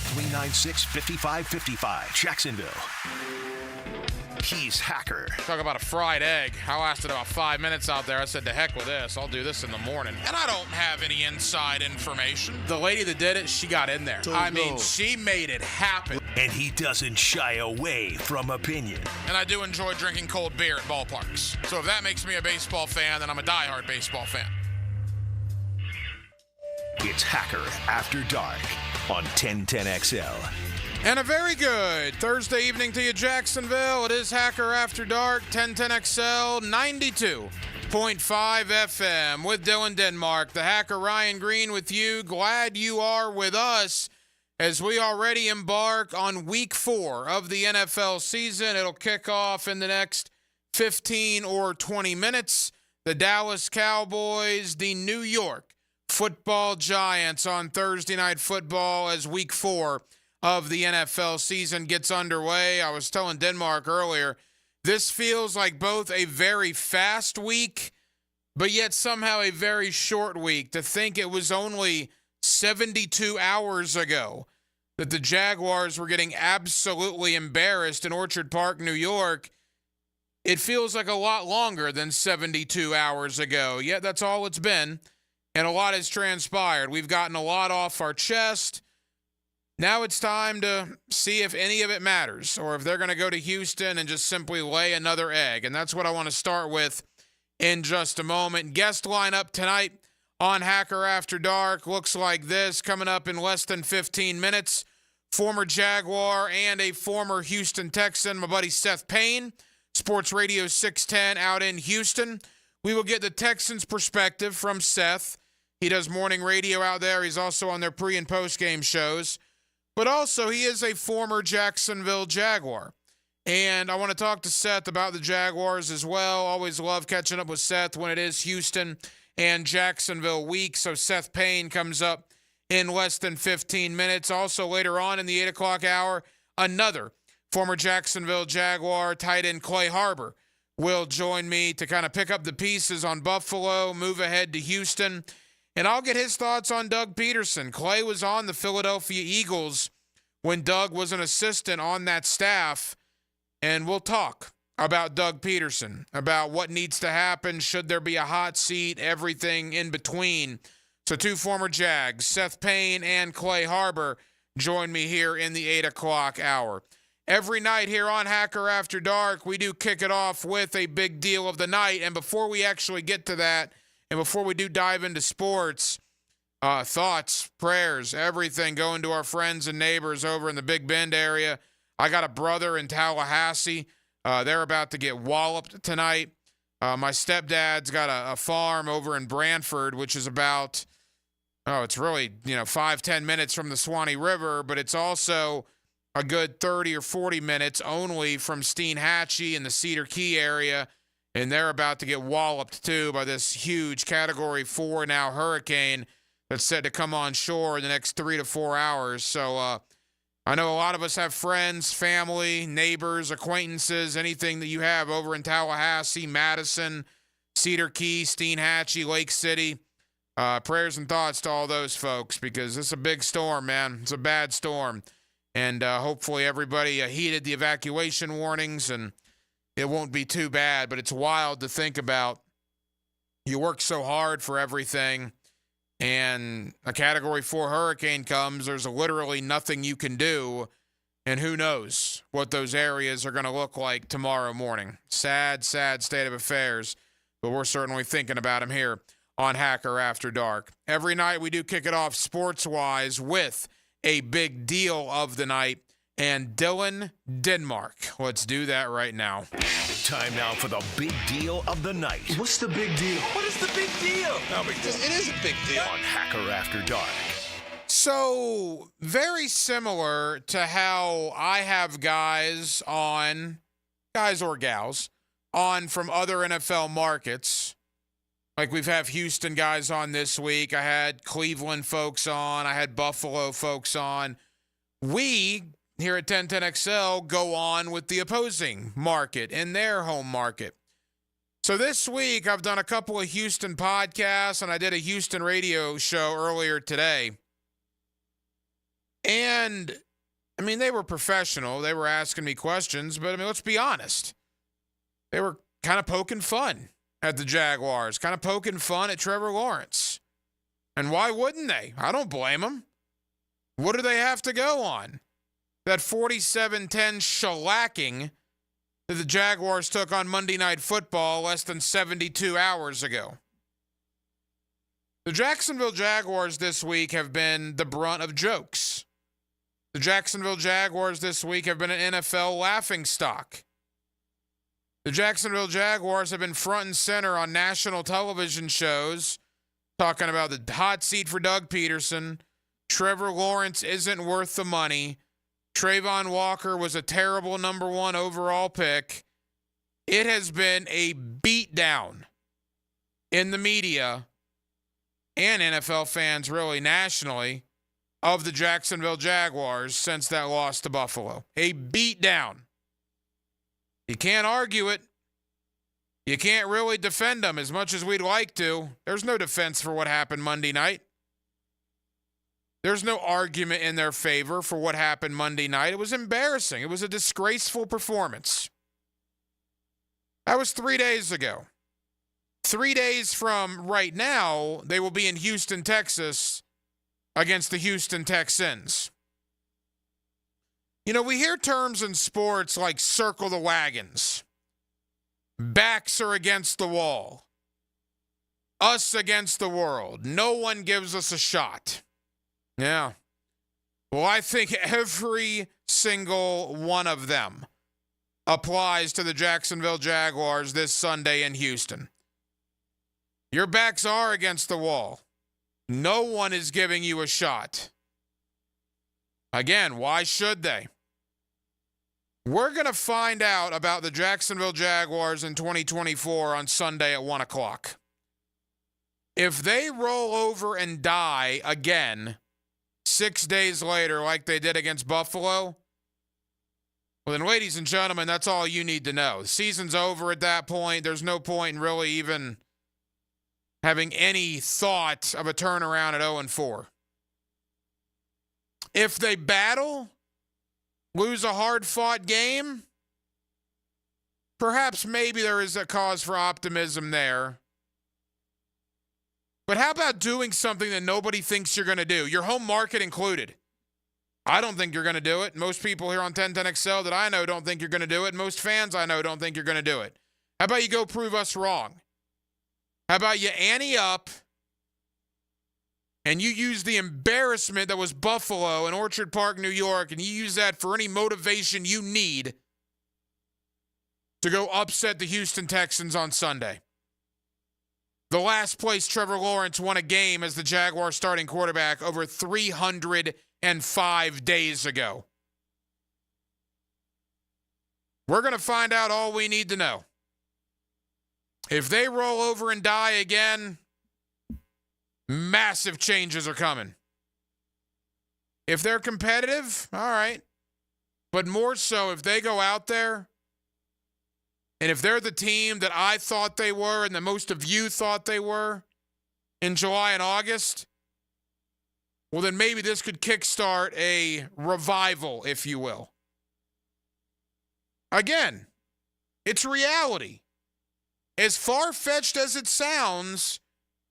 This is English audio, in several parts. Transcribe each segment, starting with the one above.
396-5555, Jacksonville. He's Hacker. Talk about a fried egg. I lasted about 5 minutes out there. I said, to heck with this. I'll do this in the morning. And I don't have any inside information. The lady that did it, she got in there. She made it happen. And he doesn't shy away from opinion. And I do enjoy drinking cold beer at ballparks. So if that makes me a baseball fan, then I'm a diehard baseball fan. It's Hacker After Dark on 1010XL. And a very good Thursday evening to you, Jacksonville. It is Hacker After Dark, 1010XL, 92.5 FM with Dylan Denmark. The Hacker Ryan Green with you. Glad you are with us as we already embark on week 4 of the NFL season. It'll kick off in the next 15 or 20 minutes. The Dallas Cowboys, the New York Football Giants on Thursday Night Football as week 4 of the NFL season gets underway. I was telling Denmark earlier, this feels like both a very fast week, but yet somehow a very short week. To think it was only 72 hours ago that the Jaguars were getting absolutely embarrassed in Orchard Park, New York. It feels like a lot longer than 72 hours ago. Yet that's all it's been, and a lot has transpired. We've gotten a lot off our chest. Now it's time to see if any of it matters or if they're going to go to Houston and just simply lay another egg. And that's what I want to start with in just a moment. Guest lineup tonight on Hacker After Dark looks like this. Coming up in less than 15 minutes, former Jaguar and a former Houston Texan, my buddy Seth Payne, Sports Radio 610 out in Houston. We will get the Texans' perspective from Seth. He does morning radio out there. He's also on their pre- and post-game shows. But also, he is a former Jacksonville Jaguar. And I want to talk to Seth about the Jaguars as well. Always love catching up with Seth when it is Houston and Jacksonville week. So Seth Payne comes up in less than 15 minutes. Also, later on in the 8 o'clock hour, another former Jacksonville Jaguar tight end Clay Harbor will join me to kind of pick up the pieces on Buffalo, move ahead to Houston. And I'll get his thoughts on Doug Peterson. Clay was on the Philadelphia Eagles when Doug was an assistant on that staff. And we'll talk about Doug Peterson, about what needs to happen, should there be a hot seat, everything in between. So 2 former Jags, Seth Payne and Clay Harbor, join me here in the 8 o'clock hour. Every night here on Hacker After Dark, we do kick it off with a big deal of the night. And before we actually get to that, and before we do dive into sports, thoughts, prayers, everything going to our friends and neighbors over in the Big Bend area. I got a brother in Tallahassee. They're about to get walloped tonight. My stepdad's got a farm over in Brantford, which is about, it's really, 5-10 minutes from the Swanee River, but it's also a good 30 or 40 minutes only from Steinhatchee in the Cedar Key area. And they're about to get walloped, too, by this huge Category 4 now hurricane that's set to come on shore in the next 3 to 4 hours. So I know a lot of us have friends, family, neighbors, acquaintances, anything that you have over in Tallahassee, Madison, Cedar Key, Steinhatchee, Lake City. Prayers and thoughts to all those folks because it's a big storm, man. It's a bad storm. And hopefully everybody heeded the evacuation warnings and it won't be too bad, but it's wild to think about. You work so hard for everything, and a Category 4 hurricane comes. There's literally nothing you can do, and who knows what those areas are going to look like tomorrow morning. Sad, sad state of affairs, but we're certainly thinking about them here on Hacker After Dark. Every night we do kick it off sports-wise with a big deal of the night. And Dylan Denmark. Let's do that right now. Time now for the big deal of the night. What's the big deal? What is the big deal? No big deal. It is a big deal. On Hacker After Dark. So, very similar to how I have guys or gals, on from other NFL markets. Like we've had Houston guys on this week. I had Cleveland folks on. I had Buffalo folks on. We here at 1010XL go on with the opposing market in their home market. So this week I've done a couple of Houston podcasts and I did a Houston radio show earlier today. And, I mean, they were professional. They were asking me questions, but, I mean, let's be honest. They were kind of poking fun at the Jaguars, kind of poking fun at Trevor Lawrence. And why wouldn't they? I don't blame them. What do they have to go on? That 47-10 shellacking that the Jaguars took on Monday Night Football less than 72 hours ago. The Jacksonville Jaguars this week have been the brunt of jokes. The Jacksonville Jaguars this week have been an NFL laughingstock. The Jacksonville Jaguars have been front and center on national television shows talking about the hot seat for Doug Peterson. Trevor Lawrence isn't worth the money. Trayvon Walker was a terrible number 1 overall pick. It has been a beatdown in the media and NFL fans really nationally of the Jacksonville Jaguars since that loss to Buffalo. A beatdown. You can't argue it. You can't really defend them as much as we'd like to. There's no defense for what happened Monday night. There's no argument in their favor for what happened Monday night. It was embarrassing. It was a disgraceful performance. That was 3 days ago. 3 days from right now, they will be in Houston, Texas, against the Houston Texans. You know, we hear terms in sports like circle the wagons. Backs are against the wall. Us against the world. No one gives us a shot. Yeah. Well, I think every single one of them applies to the Jacksonville Jaguars this Sunday in Houston. Your backs are against the wall. No one is giving you a shot. Again, why should they? We're going to find out about the Jacksonville Jaguars in 2024 on Sunday at 1 o'clock. If they roll over and die again 6 days later like they did against Buffalo, well then, ladies and gentlemen, that's all you need to know. The season's over at that point. There's no point in really even having any thought of a turnaround at 0-4. If they battle, lose a hard-fought game, perhaps maybe there is a cause for optimism there. But how about doing something that nobody thinks you're going to do? Your home market included. I don't think you're going to do it. Most people here on 1010XL that I know don't think you're going to do it. Most fans I know don't think you're going to do it. How about you go prove us wrong? How about you ante up and you use the embarrassment that was Buffalo and Orchard Park, New York, and you use that for any motivation you need to go upset the Houston Texans on Sunday. The last place Trevor Lawrence won a game as the Jaguars starting quarterback over 305 days ago. We're going to find out all we need to know. If they roll over and die again, massive changes are coming. If they're competitive, all right. But more so, if they go out there, and if they're the team that I thought they were and that most of you thought they were in July and August, well, then maybe this could kickstart a revival, if you will. Again, it's reality. As far-fetched as it sounds,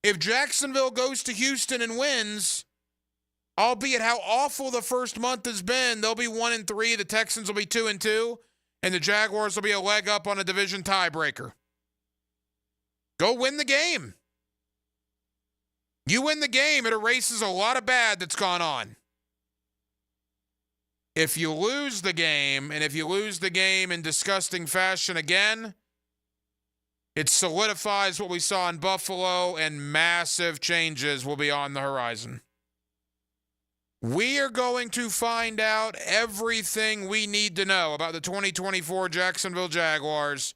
if Jacksonville goes to Houston and wins, albeit how awful the first month has been, they'll be 1-3, the Texans will be 2-2, and the Jaguars will be a leg up on a division tiebreaker. Go win the game. You win the game, it erases a lot of bad that's gone on. If you lose the game, and if you lose the game in disgusting fashion again, it solidifies what we saw in Buffalo, and massive changes will be on the horizon. We are going to find out everything we need to know about the 2024 Jacksonville Jaguars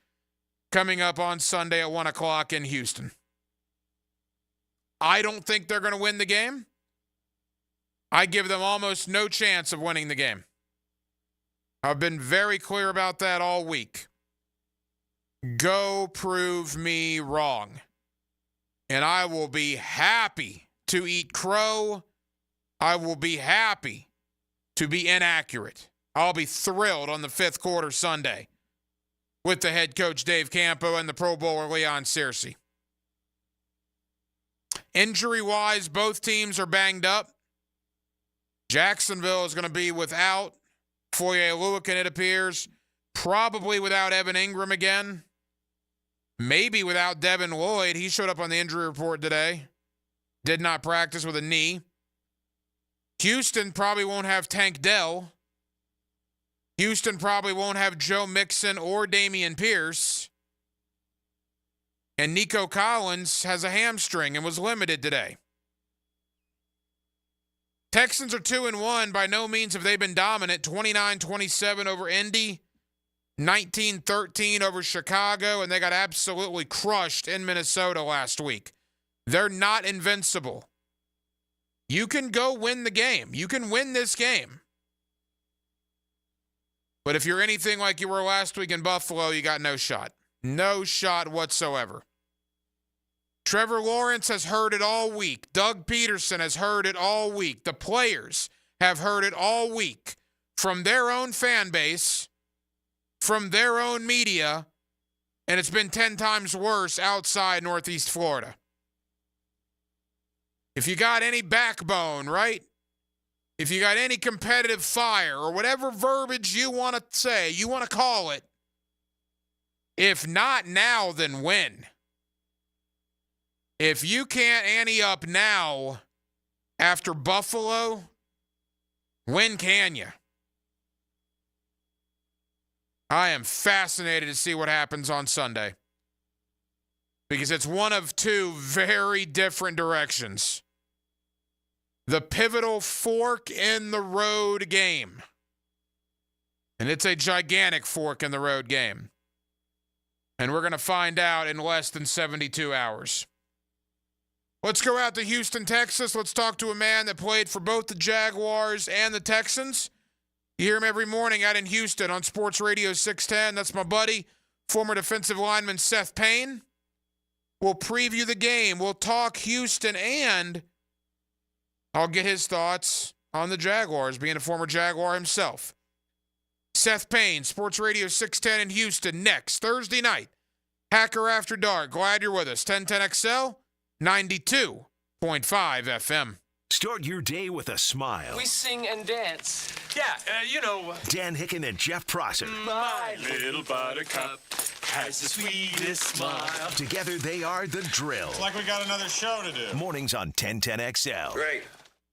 coming up on Sunday at 1 o'clock in Houston. I don't think they're going to win the game. I give them almost no chance of winning the game. I've been very clear about that all week. Go prove me wrong. And I will be happy to eat crow. I will be happy to be inaccurate. I'll be thrilled on the fifth quarter Sunday with the head coach Dave Campo and the Pro Bowler Leon Searcy. Injury-wise, both teams are banged up. Jacksonville is going to be without Foye Oluokun, it appears. Probably without Evan Ingram again. Maybe without Devin Lloyd. He showed up on the injury report today. Did not practice with a knee. Houston probably won't have Tank Dell. Houston probably won't have Joe Mixon or Dameon Pierce. And Nico Collins has a hamstring and was limited today. Texans are 2-1. By no means have they been dominant. 29-27 over Indy. 19-13 over Chicago. And they got absolutely crushed in Minnesota last week. They're not invincible. You can go win the game. You can win this game. But if you're anything like you were last week in Buffalo, you got no shot. No shot whatsoever. Trevor Lawrence has heard it all week. Doug Peterson has heard it all week. The players have heard it all week from their own fan base, from their own media, and it's been 10 times worse outside Northeast Florida. If you got any backbone, right? If you got any competitive fire or whatever verbiage you want to say, you want to call it, if not now, then when? If you can't ante up now after Buffalo, when can you? I am fascinated to see what happens on Sunday because it's one of two very different directions. The pivotal fork in the road game. And it's a gigantic fork in the road game. And we're going to find out in less than 72 hours. Let's go out to Houston, Texas. Let's talk to a man that played for both the Jaguars and the Texans. You hear him every morning out in Houston on Sports Radio 610. That's my buddy, former defensive lineman Seth Payne. We'll preview the game. We'll talk Houston, and I'll get his thoughts on the Jaguars, being a former Jaguar himself. Seth Payne, Sports Radio 610 in Houston, next Thursday night. Hacker After Dark. Glad you're with us. 1010XL. 92.5 FM. Start your day with a smile. We sing and dance. Yeah, Dan Hicken and Jeff Prosser. My little buttercup has the sweetest smile. Together they are The Drill. It's like we got another show to do. Mornings on 1010XL. Great.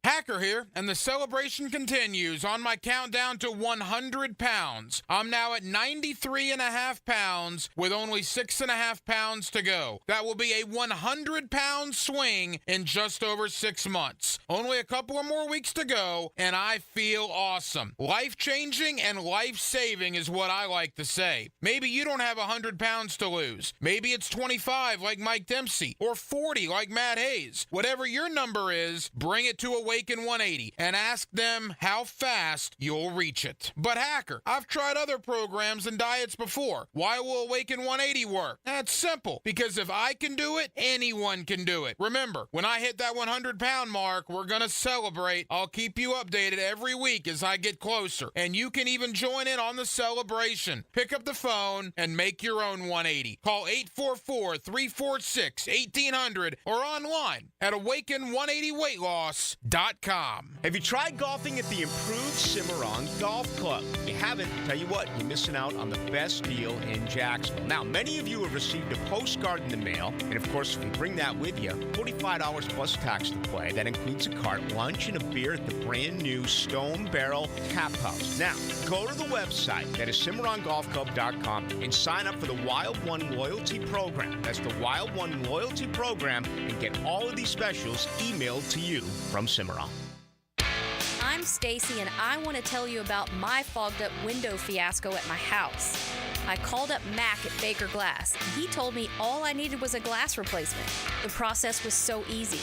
Hacker here, and the celebration continues on my countdown to 100 pounds. I'm now at 93.5 pounds with only 6.5 pounds to go. That will be a 100-pound swing in just over 6 months. Only a couple of more weeks to go, and I feel awesome. Life-changing and life-saving is what I like to say. Maybe you don't have 100 pounds to lose. Maybe it's 25 like Mike Dempsey or 40 like Matt Hayes. Whatever your number is, bring it to Awaken 180 and ask them how fast you'll reach it. But Hacker, I've tried other programs and diets before. Why will Awaken 180 work? That's simple. Because if I can do it, anyone can do it. Remember, when I hit that 100-pound mark, we're going to celebrate. I'll keep you updated every week as I get closer. And you can even join in on the celebration. Pick up the phone and make your own 180. Call 844-346-1800 or online at awaken180weightloss.com. Have you tried golfing at the improved Cimarron Golf Club? If you haven't, tell you what, you're missing out on the best deal in Jacksonville. Now, many of you have received a postcard in the mail, and of course, if you bring that with you, $45 plus tax to play. That includes a cart, lunch, and a beer at the brand new Stone Barrel Tap House. Now, go to the website, that is CimarronGolfClub.com, and sign up for the Wild One Loyalty Program. That's the Wild One Loyalty Program, and get all of these specials emailed to you from Cimarron. I'm Stacy, and I want to tell you about my fogged up window fiasco at my house. I called up Mac at Baker Glass, and he told me all I needed was a glass replacement. The process was so easy.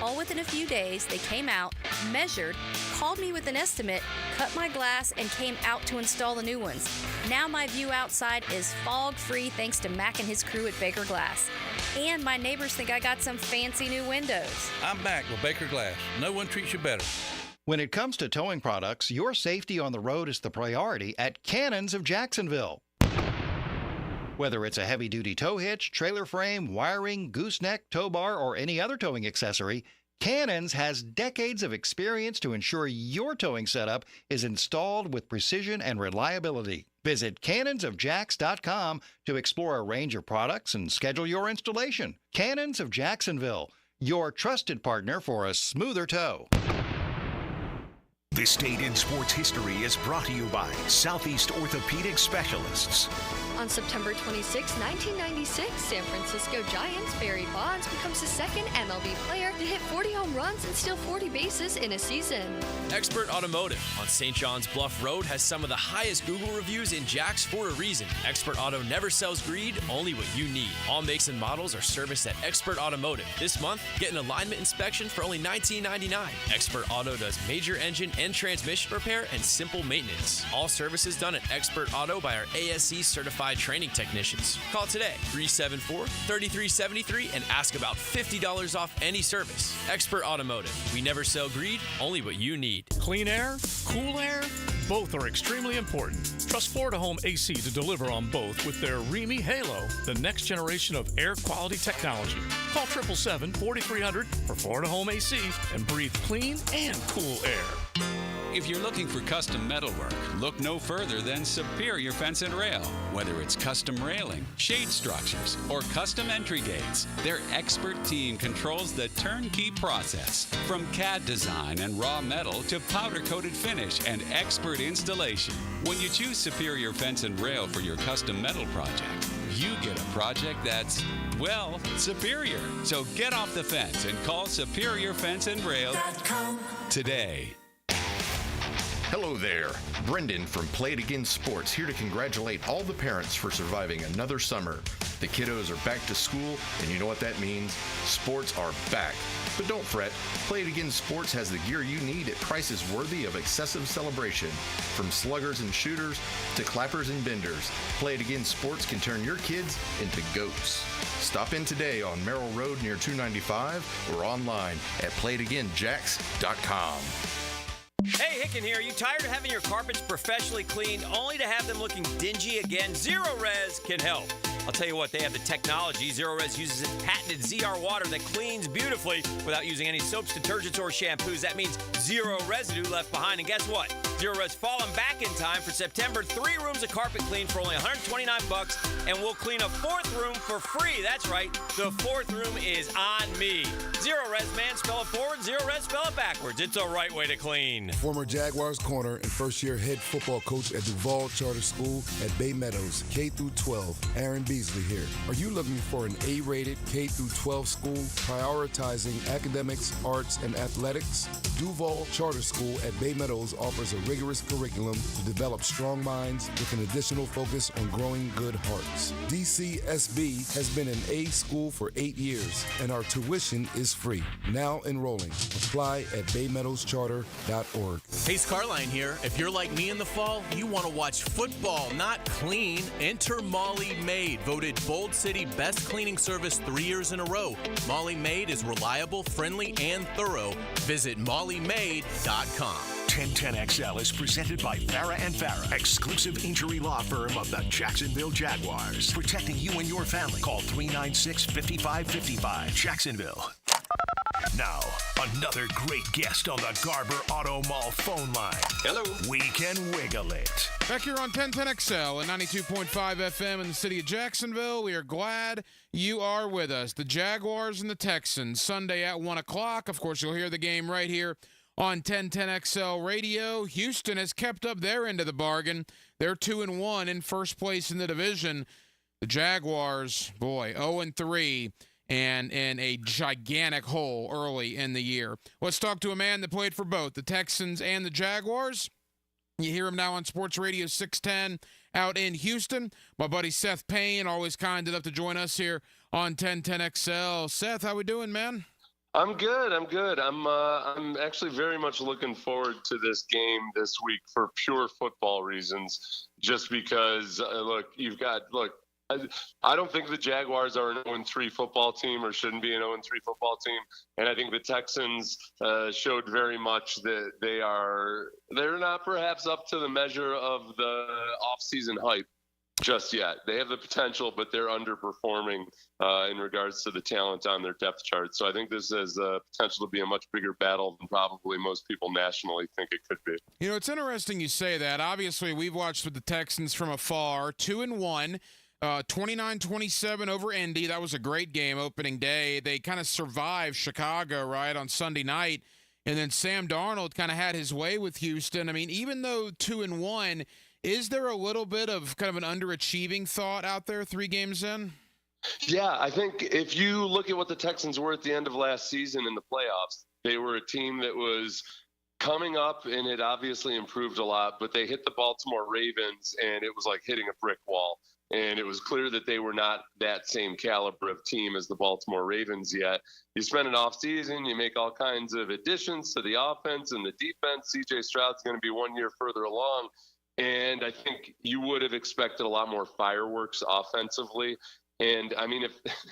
All within a few days, they came out, measured, called me with an estimate, cut my glass, and came out to install the new ones. Now my view outside is fog-free thanks to Mac and his crew at Baker Glass. And my neighbors think I got some fancy new windows. I'm back with Baker Glass. No one treats you better. When it comes to towing products, your safety on the road is the priority at Cannons of Jacksonville. Whether it's a heavy-duty tow hitch, trailer frame, wiring, gooseneck, tow bar, or any other towing accessory, Cannons has decades of experience to ensure your towing setup is installed with precision and reliability. Visit cannonsofjax.com to explore a range of products and schedule your installation. Cannons of Jacksonville, your trusted partner for a smoother tow. This Date in Sports History is brought to you by Southeast Orthopedic Specialists. On September 26, 1996, San Francisco Giants' Barry Bonds becomes the second MLB player to hit 40 home runs and steal 40 bases in a season. Expert Automotive on St. John's Bluff Road has some of the highest Google reviews in Jax for a reason. Expert Auto never sells greed, only what you need. All makes and models are serviced at Expert Automotive. This month, get an alignment inspection for only $19.99. Expert Auto does major engine and transmission repair and simple maintenance. All services done at Expert Auto by our ASC certified training technicians. Call today, 374-3373, and ask about $50 off any service. Expert Automotive. We never sell greed, only what you need. Clean air, cool air, both are extremely important. Trust Florida Home AC to deliver on both with their Remy Halo, the next generation of air quality technology. Call 777-4300 for Florida Home AC and breathe clean and cool air. If you're looking for custom metalwork, look no further than Superior Fence and Rail. Whether it's custom railing, shade structures, or custom entry gates, their expert team controls the turnkey process. From CAD design and raw metal to powder-coated finish and expert installation. When you choose Superior Fence and Rail for your custom metal project, you get a project that's, well, superior. So get off the fence and call Superior Fence and Rail today. Hello there, Brendan from Play It Again Sports here to congratulate all the parents for surviving another summer. The kiddos are back to school, and you know what that means? Sports are back. But don't fret, Play It Again Sports has the gear you need at prices worthy of excessive celebration. From sluggers and shooters to clappers and benders, Play It Again Sports can turn your kids into goats. Stop in today on Merrill Road near 295 or online at playitagainjax.com. Hey, Hicken here. Are you tired of having your carpets professionally cleaned only to have them looking dingy again? Zero Res can help. I'll tell you what, they have the technology. Zero Res uses its patented ZR water that cleans beautifully without using any soaps, detergents, or shampoos. That means zero residue left behind. And guess what? Zero Res falling back in time for September. 3 rooms of carpet clean for only $129, and we'll clean a 4th room for free. That's right. The 4th room is on me. Zero Res, man. Spell it forward. Zero Res, spell it backwards. It's a right way to clean. Former Jaguars corner and first-year head football coach at Duval Charter School at Bay Meadows, K-12, Aaron Beasley here. Are you looking for an A-rated K-12 school prioritizing academics, arts, and athletics? Duval Charter School at Bay Meadows offers a rigorous curriculum to develop strong minds with an additional focus on growing good hearts. DCSB has been an A school for 8 years, and our tuition is free. Now enrolling. Apply at baymeadowscharter.org. Hey, Scarline here. If you're like me in the fall, you want to watch football, not clean. Enter Molly Maid, voted Bold City Best Cleaning Service 3 years in a row. Molly Maid is reliable, friendly, and thorough. Visit mollymaid.com. 1010XL is presented by Farah & Farah, exclusive injury law firm of the Jacksonville Jaguars. Protecting you and your family. Call 396-5555. Jacksonville. Now, another great guest on the Garber Auto Mall phone line. Hello. We can wiggle it. Back here on 1010XL and 92.5 FM in the city of Jacksonville. We are glad you are with us. The Jaguars and the Texans, Sunday at 1 o'clock. Of course, you'll hear the game right here on 1010XL radio. Houston has kept up their end of the bargain. They're 2-1 in first place in the division. The Jaguars, boy, 0-3. And in a gigantic hole early in the year. Let's talk to a man that played for both the Texans and the Jaguars. You hear him now on Sports Radio 610 out in Houston. My buddy Seth Payne, always kind enough to join us here on 1010XL. Seth, how we doing, man? I'm good. I'm actually very much looking forward to this game this week for pure football reasons. Just because, I don't think the Jaguars are an 0-3 football team or shouldn't be an 0-3 football team. And I think the Texans showed very much that they're not perhaps up to the measure of the offseason hype just yet. They have the potential, but they're underperforming in regards to the talent on their depth chart. So I think this has potential to be a much bigger battle than probably most people nationally think it could be. You know, it's interesting you say that. Obviously, we've watched with the Texans from afar, 2-1. 29-27 over Indy. That was a great game opening day. They kind of survived Chicago, right, on Sunday night. And then Sam Darnold kind of had his way with Houston. I mean, even though 2-1, is there a little bit of kind of an underachieving thought out there 3 games in? Yeah, I think if you look at what the Texans were at the end of last season in the playoffs, they were a team that was coming up and had obviously improved a lot, but they hit the Baltimore Ravens and it was like hitting a brick wall. And it was clear that they were not that same caliber of team as the Baltimore Ravens yet. You spend an offseason, you make all kinds of additions to the offense and the defense. C.J. Stroud's going to be 1 year further along. And I think you would have expected a lot more fireworks offensively. And, I mean,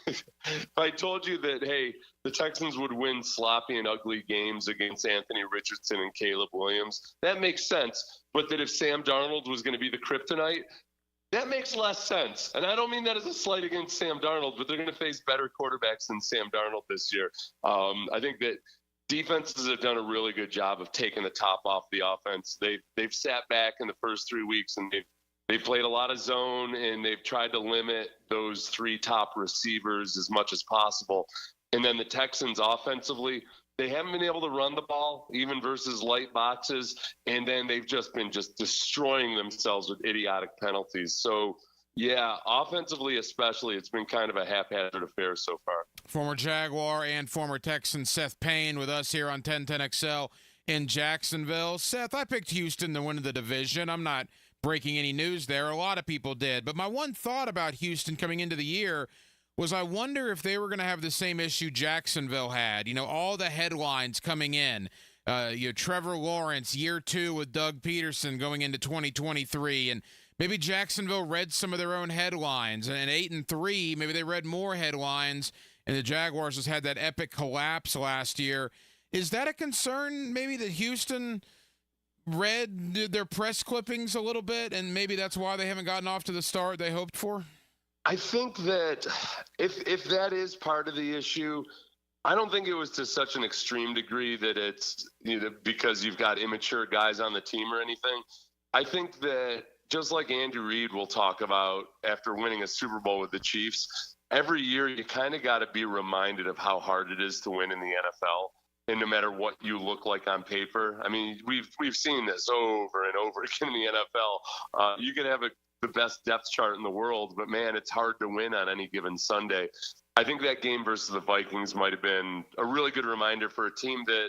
if I told you that, hey, the Texans would win sloppy and ugly games against Anthony Richardson and Caleb Williams, that makes sense. But that if Sam Darnold was going to be the kryptonite, that makes less sense. And I don't mean that as a slight against Sam Darnold, but they're going to face better quarterbacks than Sam Darnold this year. I think that defenses have done a really good job of taking the top off the offense. They've sat back in the first 3 weeks and they've played a lot of zone and they've tried to limit those 3 top receivers as much as possible. And then the Texans offensively, they haven't been able to run the ball, even versus light boxes, and then they've just been destroying themselves with idiotic penalties. So, yeah, offensively especially, it's been kind of a haphazard affair so far. Former Jaguar and former Texan Seth Payne with us here on 1010XL in Jacksonville. Seth, I picked Houston to win the division. I'm not breaking any news there. A lot of people did. But my one thought about Houston coming into the year was I wonder if they were going to have the same issue Jacksonville had. You know, all the headlines coming in. Trevor Lawrence, year 2 with Doug Peterson going into 2023. And maybe Jacksonville read some of their own headlines. And 8-3, maybe they read more headlines. And the Jaguars just had that epic collapse last year. Is that a concern maybe that Houston read their press clippings a little bit? And maybe that's why they haven't gotten off to the start they hoped for? I think that if that is part of the issue, I don't think it was to such an extreme degree that it's because you've got immature guys on the team or anything. I think that just like Andy Reid will talk about after winning a Super Bowl with the Chiefs, every year you kind of got to be reminded of how hard it is to win in the NFL. And no matter what you look like on paper, I mean, we've seen this over and over again in the NFL. You could have the best depth chart in the world, but man, it's hard to win on any given Sunday. I think that game versus the Vikings might have been a really good reminder for a team that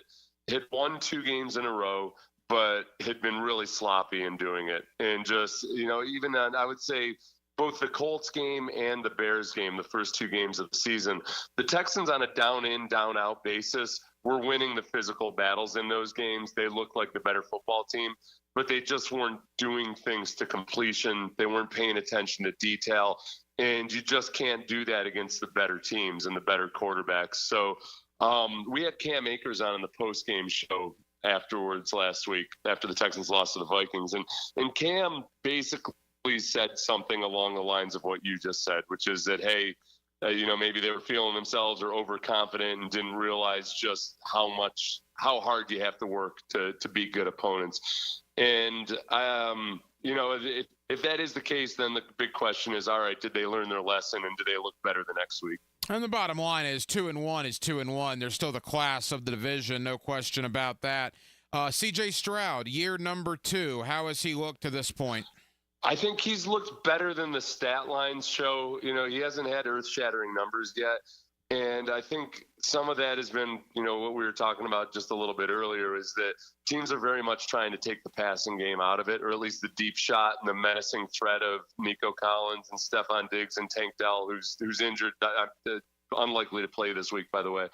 had won 2 games in a row, but had been really sloppy in doing it. And just, even on, I would say, both the Colts game and the Bears game, the first 2 games of the season, the Texans on a down-in, down-out basis were winning the physical battles in those games. They looked like the better football team, but they just weren't doing things to completion. They weren't paying attention to detail. And you just can't do that against the better teams and the better quarterbacks. So we had Cam Akers on in the post-game show afterwards last week after the Texans lost to the Vikings. And Cam basically said something along the lines of what you just said, which is that, hey, maybe they were feeling themselves or overconfident and didn't realize just how hard you have to work to beat good opponents. And, if that is the case, then the big question is, all right, did they learn their lesson and do they look better the next week? And the bottom line is 2-1 is 2-1. They're still the class of the division, no question about that. C.J. Stroud, year number 2, how has he looked to this point? I think he's looked better than the stat lines show. He hasn't had earth-shattering numbers yet. And I think some of that has been, what we were talking about just a little bit earlier, is that teams are very much trying to take the passing game out of it, or at least the deep shot and the menacing threat of Nico Collins and Stephon Diggs and Tank Dell, who's injured, unlikely to play this week, by the way.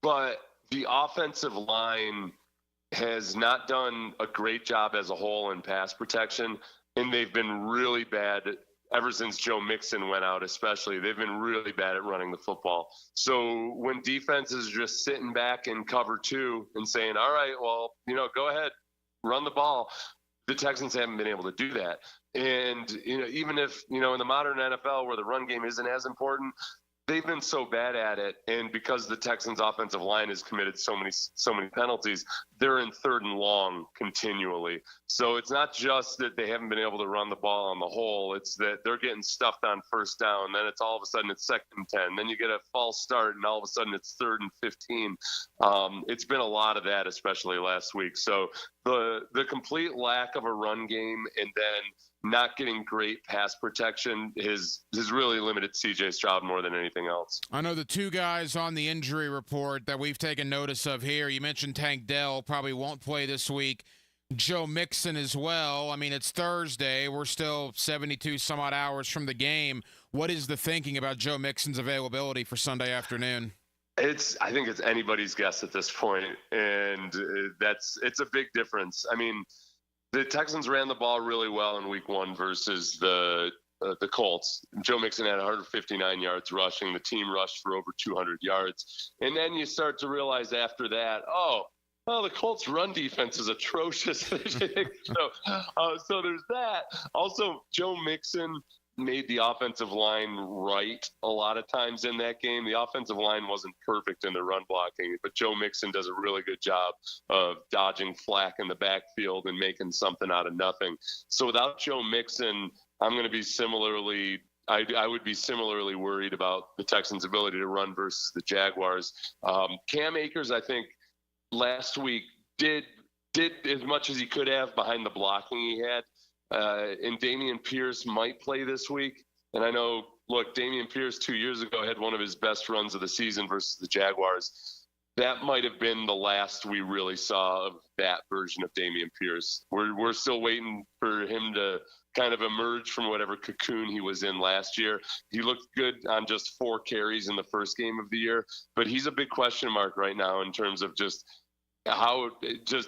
But the offensive line has not done a great job as a whole in pass protection, and they've been really bad ever since Joe Mixon went out, especially. They've been really bad at running the football. So when defenses are just sitting back in cover 2 and saying, all right, well, go ahead, run the ball, the Texans haven't been able to do that. And, even if, in the modern NFL where the run game isn't as important, they've been so bad at it. And because the Texans offensive line has committed so many penalties, they're in 3rd and long continually. So it's not just that they haven't been able to run the ball on the whole. It's that they're getting stuffed on 1st down. Then it's all of a sudden it's 2nd and 10. Then you get a false start and all of a sudden it's 3rd and 15. It's been a lot of that, especially last week. So the complete lack of a run game and then not getting great pass protection has really limited C.J. Stroud more than anything else. I know the 2 guys on the injury report that we've taken notice of here. You mentioned Tank Dell probably won't play this week. Joe Mixon as well. I mean, it's Thursday. We're still 72 some odd hours from the game. What is the thinking about Joe Mixon's availability for Sunday afternoon? I think it's anybody's guess at this point, and it's a big difference. I mean, the Texans ran the ball really well in week 1 versus the Colts. Joe Mixon had 159 yards rushing. The team rushed for over 200 yards. And then you start to realize after that, the Colts' run defense is atrocious. So there's that. Also, Joe Mixon made the offensive line right a lot of times in that game. The offensive line wasn't perfect in the run blocking, but Joe Mixon does a really good job of dodging flack in the backfield and making something out of nothing. So without Joe Mixon, I'm going to be I would be similarly worried about the Texans' ability to run versus the Jaguars. Cam Akers, I think, last week did as much as he could have behind the blocking he had. And Dameon Pierce might play this week. And I know, look, Dameon Pierce 2 years ago had one of his best runs of the season versus the Jaguars. That might have been the last we really saw of that version of Dameon Pierce. We're still waiting for him to kind of emerge from whatever cocoon he was in last year. He looked good on just 4 carries in the first game of the year, but he's a big question mark right now in terms of just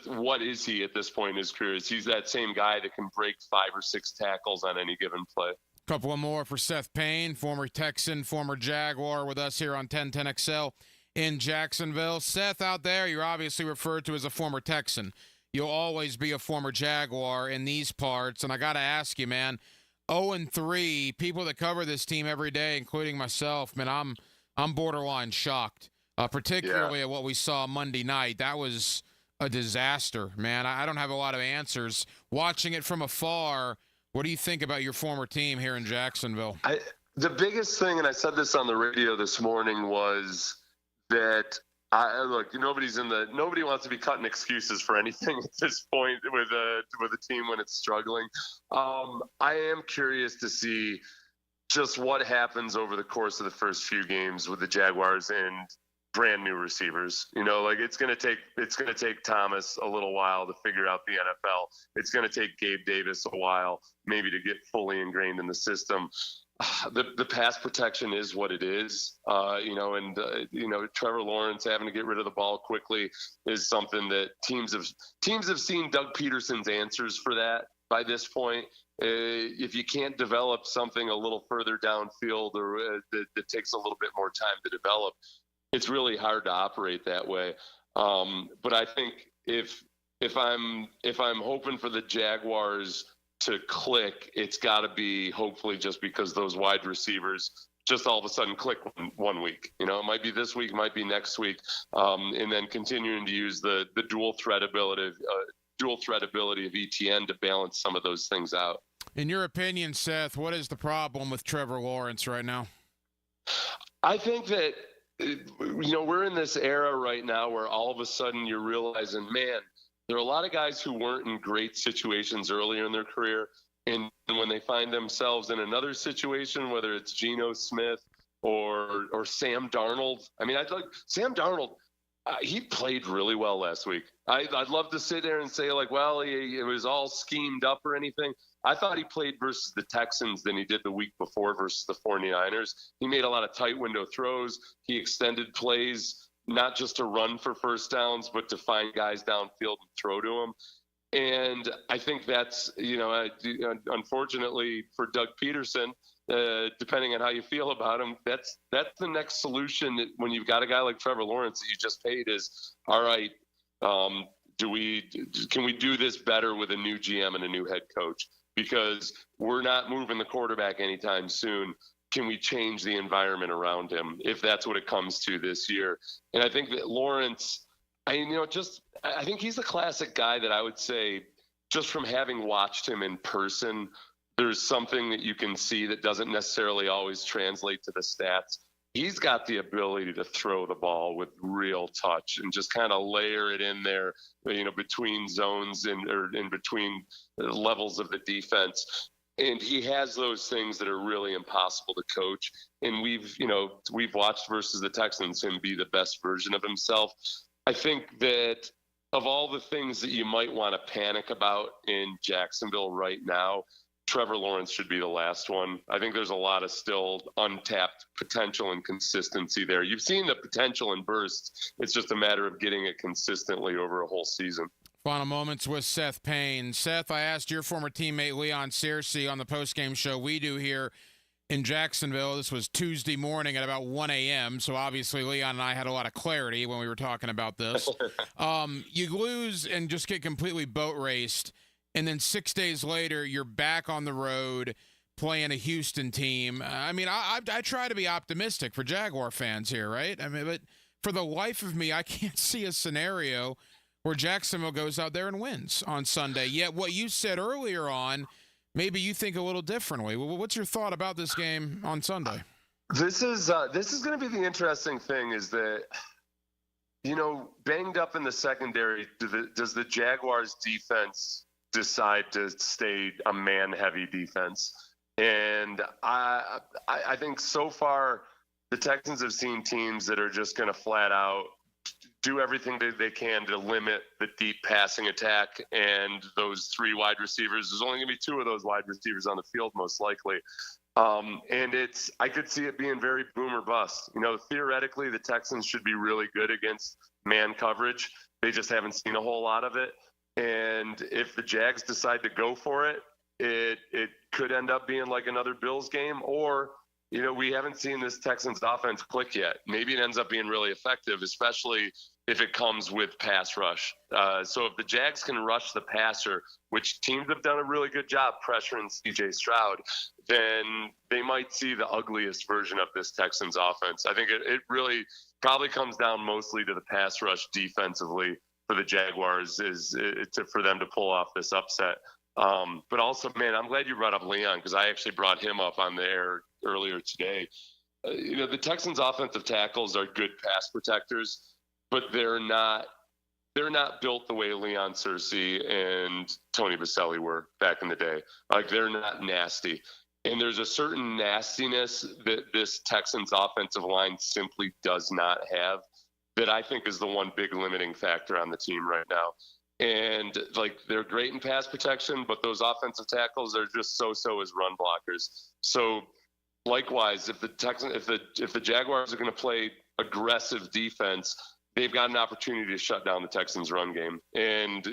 what is he at this point in his career? He's that same guy that can break 5 or 6 tackles on any given play. Couple of more for Seth Payne, former Texan, former Jaguar, with us here on 1010XL in Jacksonville. Seth, out there, you're obviously referred to as a former Texan. You'll always be a former Jaguar in these parts, and I got to ask you, man, 0-3, people that cover this team every day, including myself, man, I'm borderline shocked. Particularly at what we saw Monday night. That was a disaster, man. I don't have a lot of answers. Watching it from afar, what do you think about your former team here in Jacksonville? The biggest thing, and I said this on the radio this morning, was that nobody wants to be cutting excuses for anything at this point with a team when it's struggling. I am curious to see just what happens over the course of the first few games with the Jaguars and brand new receivers. It's going to take Thomas a little while to figure out the NFL. It's going to take Gabe Davis a while maybe to get fully ingrained in the system. The pass protection is what it is, Trevor Lawrence having to get rid of the ball quickly is something that teams have seen Doug Peterson's answers for that by this point. If you can't develop something a little further downfield or that takes a little bit more time to develop, it's really hard to operate that way. But I think if I'm hoping for the Jaguars to click, it's got to be hopefully just because those wide receivers just all of a sudden click one week. It might be this week, might be next week, and then continuing to use the dual threat ability of ETN to balance some of those things out. In your opinion, Seth, what is the problem with Trevor Lawrence right now? I think that we're in this era right now where all of a sudden you're realizing, man, there are a lot of guys who weren't in great situations earlier in their career. And when they find themselves in another situation, whether it's Geno Smith or Sam Darnold, Sam Darnold, he played really well last week. I'd love to sit there and say, it was all schemed up or anything. I thought he played versus the Texans than he did the week before versus the 49ers. He made a lot of tight window throws. He extended plays, not just to run for first downs, but to find guys downfield and throw to them. And I think that's, unfortunately for Doug Peterson, depending on how you feel about him, that's the next solution. That when you've got a guy like Trevor Lawrence that you just paid, is all right. Can we do this better with a new GM and a new head coach? Because we're not moving the quarterback anytime soon. Can we change the environment around him if that's what it comes to this year? And I think that Lawrence, I think he's the classic guy that I would say, just from having watched him in person, there's something that you can see that doesn't necessarily always translate to the stats. He's got the ability to throw the ball with real touch and just kind of layer it in there, between zones or in between levels of the defense. And he has those things that are really impossible to coach. And we've watched versus the Texans him be the best version of himself. I think that of all the things that you might want to panic about in Jacksonville right now, Trevor Lawrence should be the last one. I think there's a lot of still untapped potential and consistency there. You've seen the potential in bursts. It's just a matter of getting it consistently over a whole season. Final moments with Seth Payne. Seth, I asked your former teammate Leon Searcy on the postgame show we do here in Jacksonville. This was Tuesday morning at about 1 a.m., so obviously Leon and I had a lot of clarity when we were talking about this. You lose and just get completely boat raced, and then 6 days later you're back on the road playing a Houston team. I try to be optimistic for Jaguar fans here, right? But for the life of me, I can't see a scenario where Jacksonville goes out there and wins on Sunday. Yet what you said earlier on, maybe you think a little differently. What's your thought about this game on Sunday? This is going to be the interesting thing, is that, banged up in the secondary, does the Jaguars defense decide to stay a man-heavy defense? And I think so far the Texans have seen teams that are just going to flat out do everything they can to limit the deep passing attack and those three wide receivers. There's only going to be two of those wide receivers on the field, most likely. And I could see it being very boom or bust. Theoretically, the Texans should be really good against man coverage. They just haven't seen a whole lot of it. And if the Jags decide to go for it, it could end up being like another Bills game, or we haven't seen this Texans offense click yet. Maybe it ends up being really effective, especially if it comes with pass rush. So if the Jags can rush the passer, which teams have done a really good job pressuring C.J. Stroud, then they might see the ugliest version of this Texans offense. I think it really probably comes down mostly to the pass rush defensively for the Jaguars for them to pull off this upset. But also, man, I'm glad you brought up Leon, because I actually brought him up on the air earlier today. The Texans' offensive tackles are good pass protectors, but they're not built the way Leon Searcy and Tony Baselli were back in the day. Like, they're not nasty. And there's a certain nastiness that this Texans offensive line simply does not have, that I think is the one big limiting factor on the team right now. And they're great in pass protection, but those offensive tackles are just so-so as run blockers. So likewise, if the Jaguars are going to play aggressive defense, they've got an opportunity to shut down the Texans' run game. And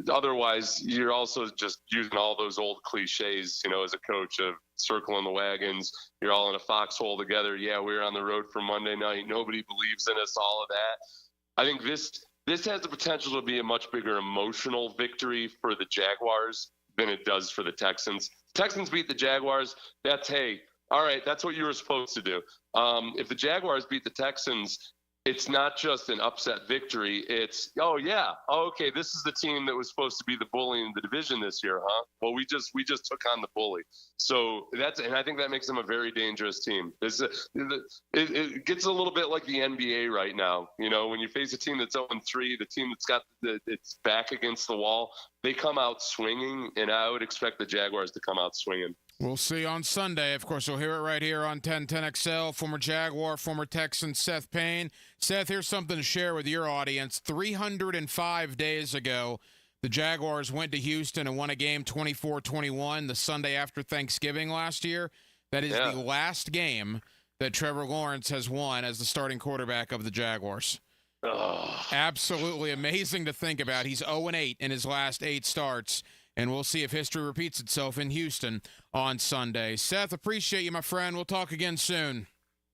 otherwise, you're also just using all those old cliches, as a coach, of circling the wagons. You're all in a foxhole together. Yeah, we're on the road for Monday night. Nobody believes in us. All of that. I think this has the potential to be a much bigger emotional victory for the Jaguars than it does for the Texans. Texans beat the Jaguars. That's what you were supposed to do. If the Jaguars beat the Texans, it's not just an upset victory. It's, okay, this is the team that was supposed to be the bully in the division this year, huh? Well, we just took on the bully. So and I think that makes them a very dangerous team. It gets a little bit like the NBA right now. When you face a team that's 0-3, the team that's got its back against the wall, they come out swinging, and I would expect the Jaguars to come out swinging. We'll see on Sunday. Of course, you'll hear it right here on 1010XL. Former Jaguar, former Texan Seth Payne. Seth, here's something to share with your audience. 305 days ago, the Jaguars went to Houston and won a game 24-21 the Sunday after Thanksgiving last year. That is the last game that Trevor Lawrence has won as the starting quarterback of the Jaguars. Oh. Absolutely amazing to think about. He's 0-8 in his last 8 starts, and we'll see if history repeats itself in Houston on Sunday. Seth, appreciate you, my friend. We'll talk again soon.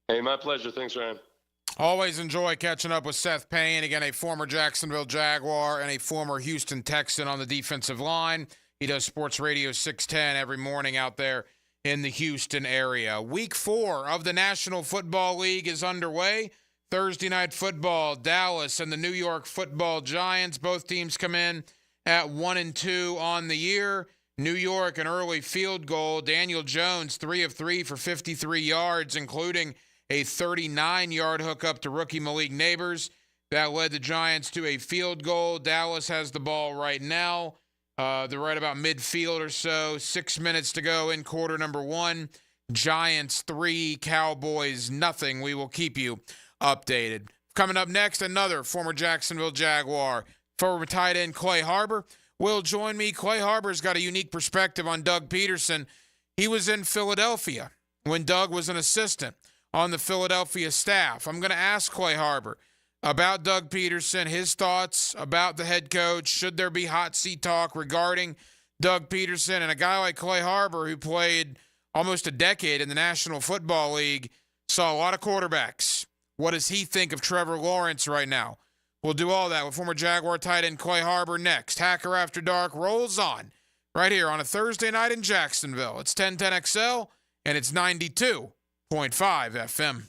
Hey, my pleasure. Thanks, Ryan. Always enjoy catching up with Seth Payne, again, a former Jacksonville Jaguar and a former Houston Texan on the defensive line. He does Sports Radio 610 every morning out there in the Houston area. Week 4 of the National Football League is underway. Thursday night football, Dallas and the New York Football Giants. Both teams come in at 1-2 on the year. New York, an early field goal. Daniel Jones, 3 of 3 for 53 yards, including a 39-yard hookup to rookie Malik Neighbors. That led the Giants to a field goal. Dallas has the ball right now. They're right about midfield or so. 6 minutes to go in quarter number 1. Giants 3, Cowboys nothing. We will keep you updated. Coming up next, another former Jacksonville Jaguar, former tight end Clay Harbor, will join me. Clay Harbor's got a unique perspective on Doug Peterson. He was in Philadelphia when Doug was an assistant on the Philadelphia staff. I'm going to ask Clay Harbor about Doug Peterson, his thoughts about the head coach. Should there be hot seat talk regarding Doug Peterson? And a guy like Clay Harbor, who played almost a decade in the National Football League, saw a lot of quarterbacks. What does he think of Trevor Lawrence right now? We'll do all that with former Jaguar tight end Clay Harbor next. Hacker After Dark rolls on right here on a Thursday night in Jacksonville. It's 1010XL, and it's 92.5 FM.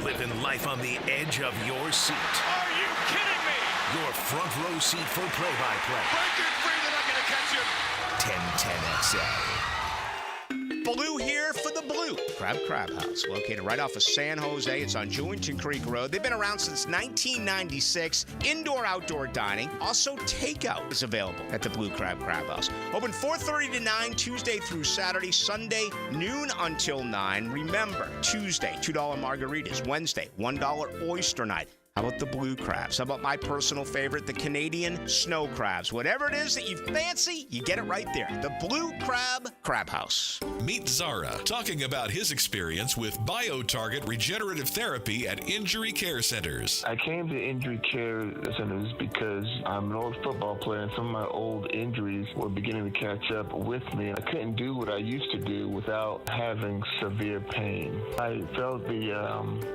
Living life on the edge of your seat. Are you kidding me? Your front row seat for play-by-play. Break it free, they're not going to catch you. 1010XL. Blue here for the Blue Crab House, located right off of San Jose. It's on Jewington Creek Road. They've been around since 1996. Indoor-outdoor dining. Also, takeout is available at the Blue Crab House. Open 4:30 to 9, Tuesday through Saturday. Sunday, noon until 9. Remember, Tuesday, $2 margaritas. Wednesday, $1 oyster night. How about the blue crabs? How about my personal favorite, the Canadian snow crabs? Whatever it is that you fancy, you get it right there. The Blue Crab House. Meet Zara, talking about his experience with BioTarget Regenerative Therapy at Injury Care Centers. I came to Injury Care Centers because I'm an old football player and some of my old injuries were beginning to catch up with me. I couldn't do what I used to do without having severe pain. I felt the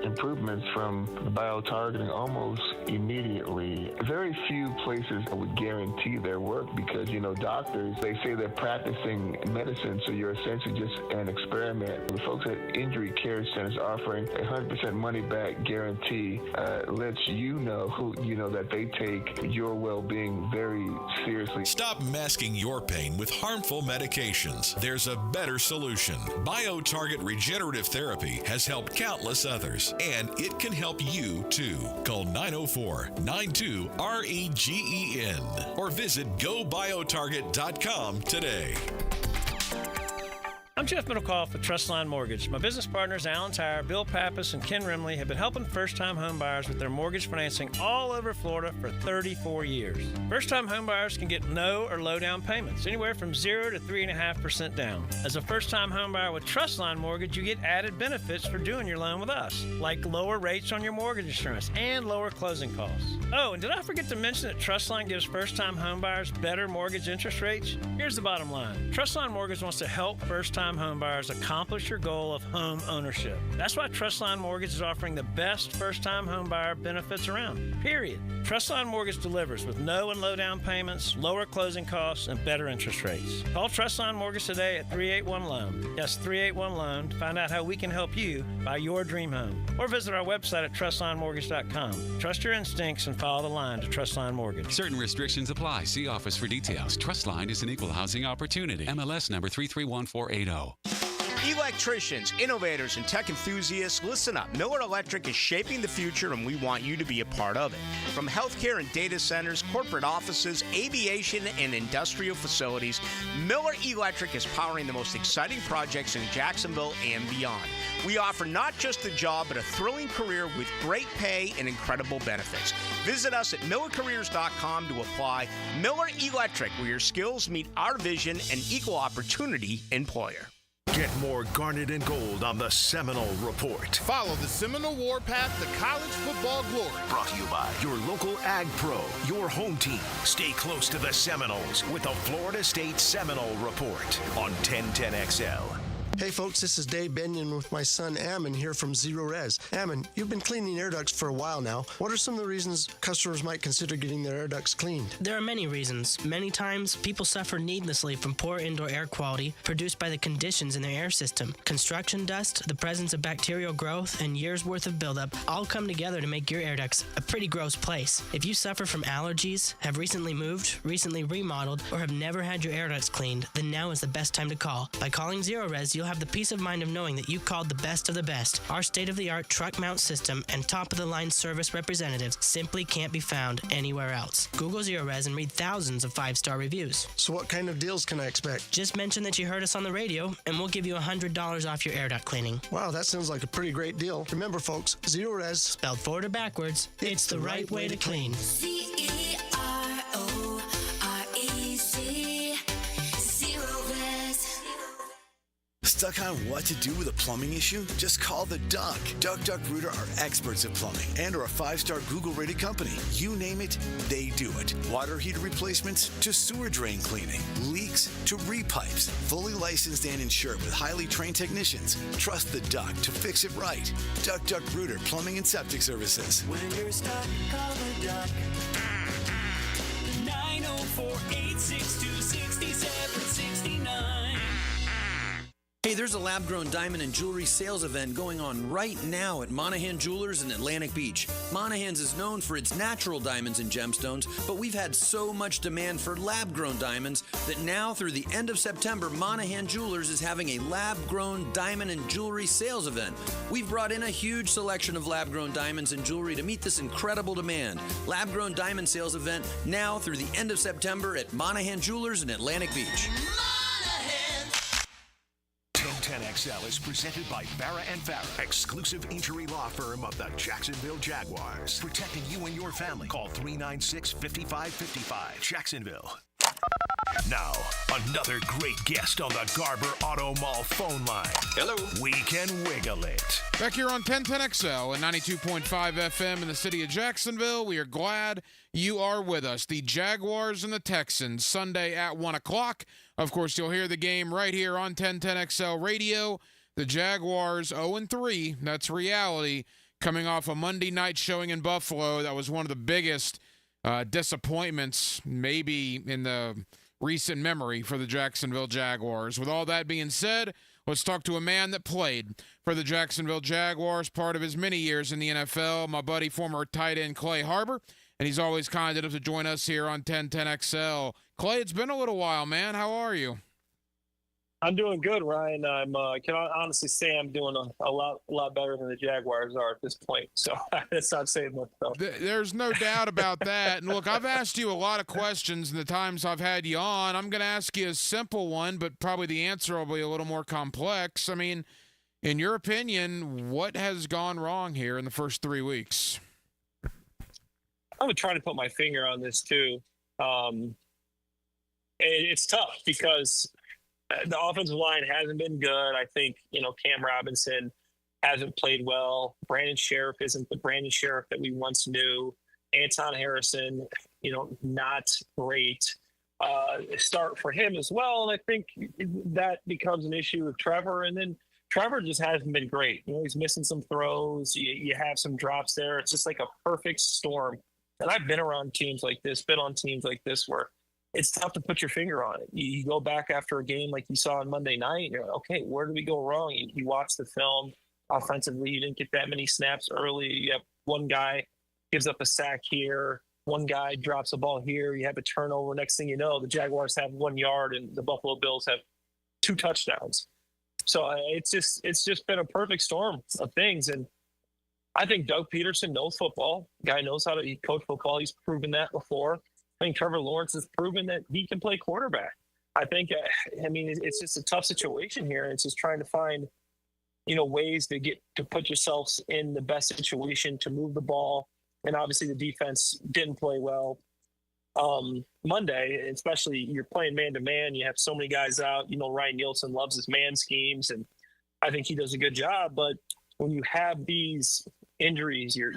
improvements from the BioTargeting almost immediately. Very few places would guarantee their work because, doctors, they say they're practicing medicine, so you're essentially just an experiment. The folks at Injury Care Centers offering a 100% money-back guarantee lets you know that they take your well-being very seriously. Stop masking your pain with harmful medications. There's a better solution. BioTarget Regenerative Therapy has helped countless others, and it can help you too. Call 904-92-REGEN or visit GoBioTarget.com today. I'm Jeff Middlecoff with Trustline Mortgage. My business partners, Alan Tyre, Bill Pappas, and Ken Rimley, have been helping first-time home buyers with their mortgage financing all over Florida for 34 years. First-time home buyers can get no or low down payments, anywhere from 0 to 3.5% down. As a first-time home buyer with Trustline Mortgage, you get added benefits for doing your loan with us, like lower rates on your mortgage insurance and lower closing costs. Oh, and did I forget to mention that Trustline gives first-time home buyers better mortgage interest rates? Here's the bottom line. Trustline Mortgage wants to help first-time home buyers accomplish your goal of home ownership. That's why Trustline Mortgage is offering the best first-time home buyer benefits around, period. Trustline Mortgage delivers with no and low down payments, lower closing costs, and better interest rates. Call Trustline Mortgage today at 381-LOAN. Yes, 381-LOAN to find out how we can help you buy your dream home. Or visit our website at TrustlineMortgage.com. Trust your instincts and follow the line to Trustline Mortgage. Certain restrictions apply. See office for details. Trustline is an equal housing opportunity. MLS number 331480. Electricians, innovators, and tech enthusiasts, listen up. Miller Electric is shaping the future, and we want you to be a part of it. From healthcare and data centers, corporate offices, aviation, and industrial facilities, Miller Electric is powering the most exciting projects in Jacksonville and beyond. We offer not just a job, but a thrilling career with great pay and incredible benefits. Visit us at millercareers.com to apply. Miller Electric, where your skills meet our vision, an equal opportunity employer. Get more Garnet and Gold on the Seminole Report. Follow the Seminole Warpath to college football glory. Brought to you by your local Ag Pro, your home team. Stay close to the Seminoles with the Florida State Seminole Report on 1010XL. Hey folks, this is Dave Benyon with my son Ammon here from Zero Res. Ammon, you've been cleaning air ducts for a while now. What are some of the reasons customers might consider getting their air ducts cleaned? There are many reasons. Many times, people suffer needlessly from poor indoor air quality produced by the conditions in their air system. Construction dust, the presence of bacterial growth, and years' worth of buildup all come together to make your air ducts a pretty gross place. If you suffer from allergies, have recently moved, recently remodeled, or have never had your air ducts cleaned, then now is the best time to call. By calling Zero Res, you'll have the peace of mind of knowing that you called the best of the best. Our state-of-the-art truck mount system and top-of-the-line service representatives simply can't be found anywhere else. Google Zero Res and read thousands of 5-star reviews. So what kind of deals can I expect? Just mention that you heard us on the radio, and we'll give you $100 off your air duct cleaning. Wow, that sounds like a pretty great deal. Remember, folks, Zero Res, spelled forward or backwards, it's the right way to clean. Stuck on what to do with a plumbing issue? Just call the Duck. Duck Rooter are experts at plumbing and are a 5-star Google-rated company. You name it, they do it. Water heater replacements to sewer drain cleaning, leaks to repipes. Fully licensed and insured with highly trained technicians. Trust the Duck to fix it right. Duck Rooter Plumbing and Septic Services. When you're stuck, call the Duck. 904-862-6769. Hey, there's a lab-grown diamond and jewelry sales event going on right now at Monahan Jewelers in Atlantic Beach. Monahan's is known for its natural diamonds and gemstones, but we've had so much demand for lab-grown diamonds that now through the end of September, Monahan Jewelers is having a lab-grown diamond and jewelry sales event. We've brought in a huge selection of lab-grown diamonds and jewelry to meet this incredible demand. Lab-grown diamond sales event now through the end of September at Monahan Jewelers in Atlantic Beach. 1010XL is presented by Farah and Farah, exclusive injury law firm of the Jacksonville Jaguars. Protecting you and your family. Call 396-5555. Jacksonville. Now, another great guest on the Garber Auto Mall phone line. Hello. We can wiggle it. Back here on 1010XL and 92.5 FM in the city of Jacksonville, we are glad you are with us. The Jaguars and the Texans, Sunday at 1 o'clock. Of course, you'll hear the game right here on 1010XL Radio. The Jaguars 0-3, that's reality, coming off a Monday night showing in Buffalo. That was one of the biggest disappointments maybe in the recent memory for the Jacksonville Jaguars. With all that being said, let's talk to a man that played for the Jacksonville Jaguars, part of his many years in the NFL, my buddy, former tight end Clay Harbor, and he's always kind enough to join us here on 1010XL. Clay, it's been a little while, man. How are you? I'm doing good, Ryan. I can honestly say I'm doing a lot better than the Jaguars are at this point. So that's not saying much, though. There's no doubt about that. And look, I've asked you a lot of questions in the times I've had you on. I'm going to ask you a simple one, but probably the answer will be a little more complex. I mean, in your opinion, what has gone wrong here in the first 3 weeks? I'm going to try to put my finger on this, too. It's tough because the offensive line hasn't been good. I think, Cam Robinson hasn't played well. Brandon Sheriff isn't the Brandon Sheriff that we once knew. Anton Harrison, not great. Start for him as well. And I think that becomes an issue with Trevor. And then Trevor just hasn't been great. He's missing some throws. You have some drops there. It's just like a perfect storm. And I've been around teams like this, been on teams like this where it's tough to put your finger on it. You go back after a game like you saw on Monday night, and you're like, okay, where did we go wrong? You watch the film. Offensively, you didn't get that many snaps early. You have one guy gives up a sack here. One guy drops a ball here. You have a turnover. Next thing you know, the Jaguars have 1 yard and the Buffalo Bills have 2 touchdowns. So it's just been a perfect storm of things. And I think Doug Peterson knows football. Guy knows how to coach football. He's proven that before. I think Trevor Lawrence has proven that he can play quarterback. I think, it's just a tough situation here. It's just trying to find, ways to put yourselves in the best situation to move the ball. And obviously the defense didn't play well. Monday, especially you're playing man-to-man. You have so many guys out. Ryan Nielsen loves his man schemes, and I think he does a good job. But when you have these injuries, your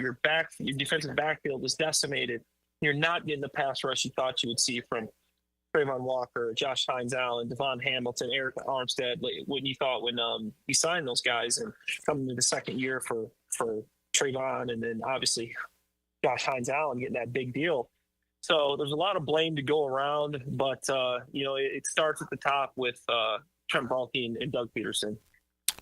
defensive backfield is decimated. You're not getting the pass rush you thought you would see from Trayvon Walker, Josh Hines-Allen, Devon Hamilton, Eric Armstead. When you thought when you signed those guys and coming into the second year for Trayvon, and then obviously Josh Hines-Allen getting that big deal. So there's a lot of blame to go around, but it starts at the top with Trent Baalke and Doug Peterson.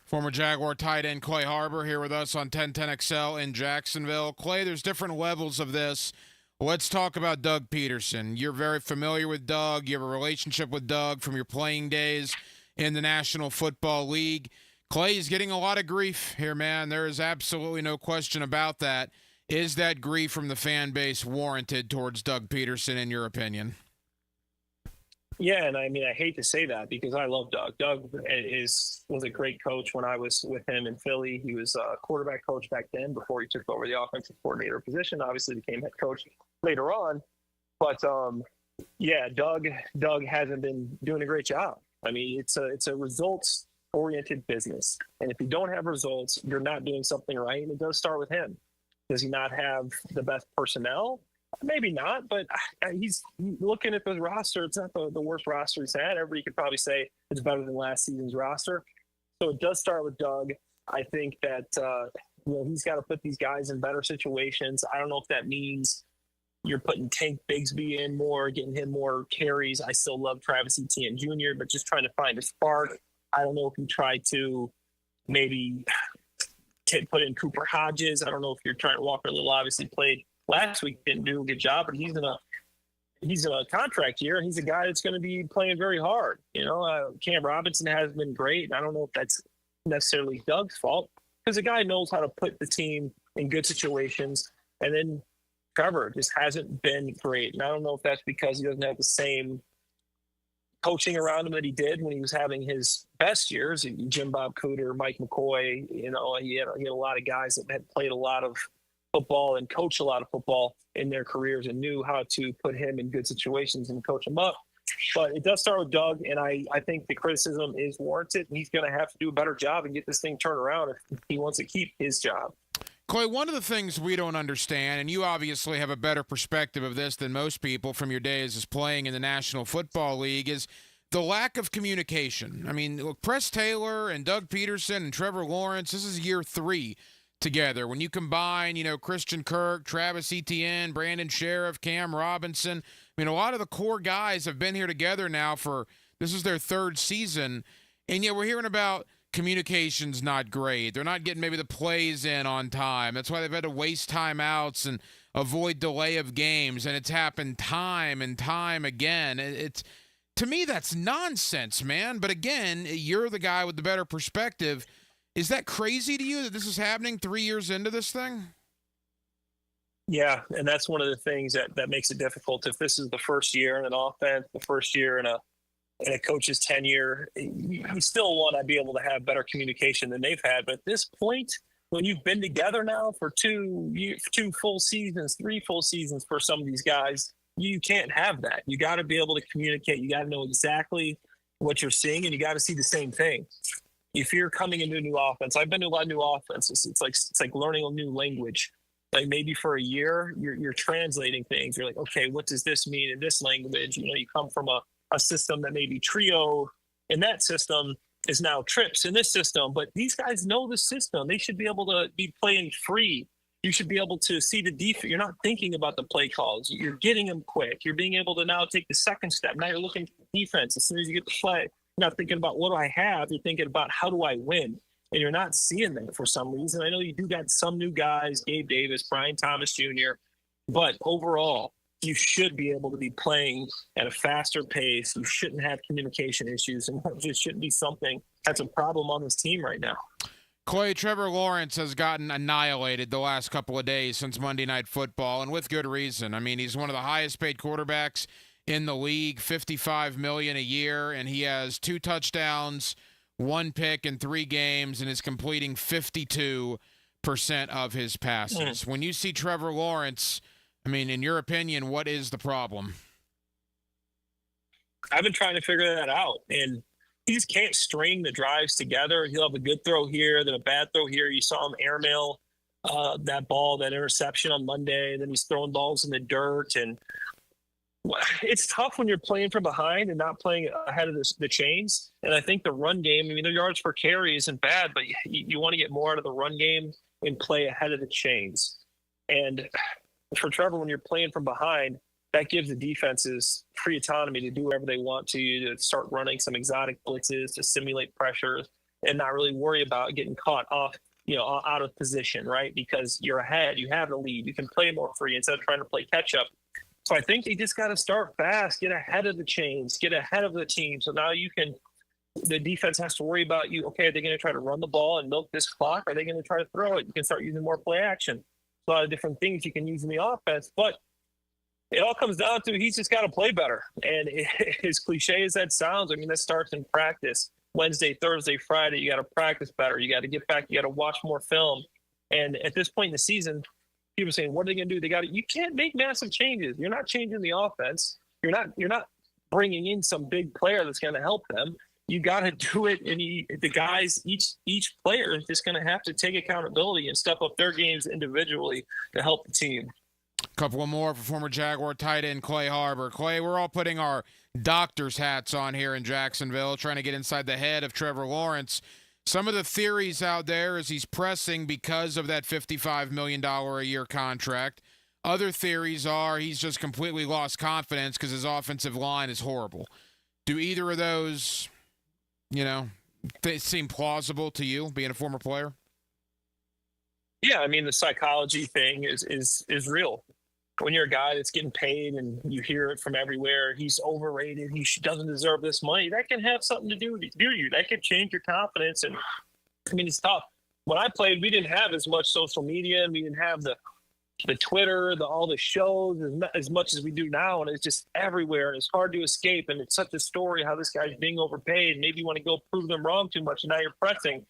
Former Jaguar tight end Clay Harbor here with us on 1010XL in Jacksonville. Clay, there's different levels of this. Let's talk about Doug Peterson. You're very familiar with Doug. You have a relationship with Doug from your playing days in the National Football League. Clay is getting a lot of grief here, man. There is absolutely no question about that. Is that grief from the fan base warranted towards Doug Peterson, in your opinion? Yeah, and I hate to say that because I love Doug. Doug was a great coach when I was with him in Philly. He was a quarterback coach back then before he took over the offensive coordinator position. Obviously became head coach later on. But, Doug hasn't been doing a great job. It's a results-oriented business. And if you don't have results, you're not doing something right. And it does start with him. Does he not have the best personnel? Maybe not, but he's looking at the roster. It's not the worst roster he's had. Everybody could probably say it's better than last season's roster. So it does start with Doug. I think that he's got to put these guys in better situations. I don't know if that means you're putting Tank Bigsby in more, getting him more carries. I still love Travis Etienne Jr., but just trying to find a spark. I don't know if you try to maybe put in Cooper Hodges. I don't know if you're trying to Walker Little obviously played last week, didn't do a good job, but he's in a contract year, and he's a guy that's going to be playing very hard. Cam Robinson has been great. I don't know if that's necessarily Doug's fault because the guy knows how to put the team in good situations. And then Trevor just hasn't been great. And I don't know if that's because he doesn't have the same coaching around him that he did when he was having his best years. Jim Bob Cooter, Mike McCoy, he had a lot of guys that had played a lot of football and coached a lot of football in their careers and knew how to put him in good situations and coach him up. But it does start with Doug, and I think the criticism is warranted, and he's going to have to do a better job and get this thing turned around if he wants to keep his job. Clay, one of the things we don't understand, and you obviously have a better perspective of this than most people from your days as playing in the National Football League, is the lack of communication. Look, Press Taylor and Doug Peterson and Trevor Lawrence, this is year 3 together. When you combine, Christian Kirk, Travis Etienne, Brandon Sheriff, Cam Robinson, a lot of the core guys have been here together now this is their 3rd season, and yet we're hearing about communication's not great. They're not getting maybe the plays in on time. That's why they've had to waste timeouts and avoid delay of games, and it's happened time and time again. To me, that's nonsense, man. But again, you're the guy with the better perspective. Is that crazy to you that this is happening 3 years into this thing? Yeah, and that's one of the things that makes it difficult. If this is the first year in an offense, the first year in a coach's tenure, you still want to be able to have better communication than they've had. But at this point, when you've been together now for 2 full seasons, 3 full seasons for some of these guys, you can't have that. You got to be able to communicate. You got to know exactly what you're seeing, and you got to see the same thing. If you're coming into a new offense, I've been to a lot of new offenses. It's like learning a new language. Like maybe for a year, you're translating things. You're like, okay, what does this mean in this language? You come from a system that may be trio, and that system is now trips in this system. But these guys know the system. They should be able to be playing free. You should be able to see the defense. You're not thinking about the play calls. You're getting them quick. You're being able to now take the second step. Now you're looking for defense as soon as you get the play. You're not thinking about what do I have. You're thinking about how do I win. And you're not seeing that for some reason. I know you do got some new guys, Gabe Davis, Brian Thomas Jr., but overall, you should be able to be playing at a faster pace. You shouldn't have communication issues, and it just shouldn't be something that's a problem on this team right now. Clay, Trevor Lawrence has gotten annihilated the last couple of days since Monday Night Football, and with good reason. He's one of the highest paid quarterbacks in the league, $55 million a year, and he has 2 touchdowns, 1 pick in 3 games, and is completing 52% of his passes. When you see Trevor Lawrence, in your opinion, what is the problem? I've been trying to figure that out. And he just can't string the drives together. He'll have a good throw here, then a bad throw here. You saw him airmail that ball, that interception on Monday. Then he's throwing balls in the dirt. And it's tough when you're playing from behind and not playing ahead of the chains. And I think the run game, I mean, the yards per carry isn't bad, but you want to get more out of the run game and play ahead of the chains. And for Trevor, when you're playing from behind, that gives the defenses free autonomy to do whatever they want to start running some exotic blitzes, to simulate pressures, and not really worry about getting caught off, out of position, right? Because you're ahead, you have the lead, you can play more free instead of trying to play catch up. So I think they just got to start fast, get ahead of the chains, get ahead of the team. So now the defense has to worry about you. Okay, are they going to try to run the ball and milk this clock? Are they going to try to throw it? You can start using more play action. A lot of different things you can use in the offense, but it all comes down to he's just got to play better. And as cliche as that sounds, I mean, that starts in practice. Wednesday, Thursday, Friday, you got to practice better. You got to get back. You got to watch more film. And at this point in the season, people are saying, what are they going to do? You can't make massive changes. You're not changing the offense. You're not bringing in some big player that's going to help them. You got to do it. And the guys, each player is just going to have to take accountability and step up their games individually to help the team. Couple more for former Jaguar tight end Clay Harbor. Clay, we're all putting our doctor's hats on here in Jacksonville, trying to get inside the head of Trevor Lawrence. Some of the theories out there is he's pressing because of that $55 million a year contract. Other theories are he's just completely lost confidence because his offensive line is horrible. Do either of those, seem plausible to you, being a former player? Yeah, I mean, the psychology thing is real. When you're a guy that's getting paid and you hear it from everywhere, he's overrated, he doesn't deserve this money, that can have something to do with you. That can change your confidence. And I mean, it's tough. When I played, we didn't have as much social media, and we didn't have the Twitter, all the shows as much as we do now. And it's just everywhere, and it's hard to escape. And it's such a story how this guy's being overpaid. Maybe you want to go prove them wrong too much, and now you're pressing.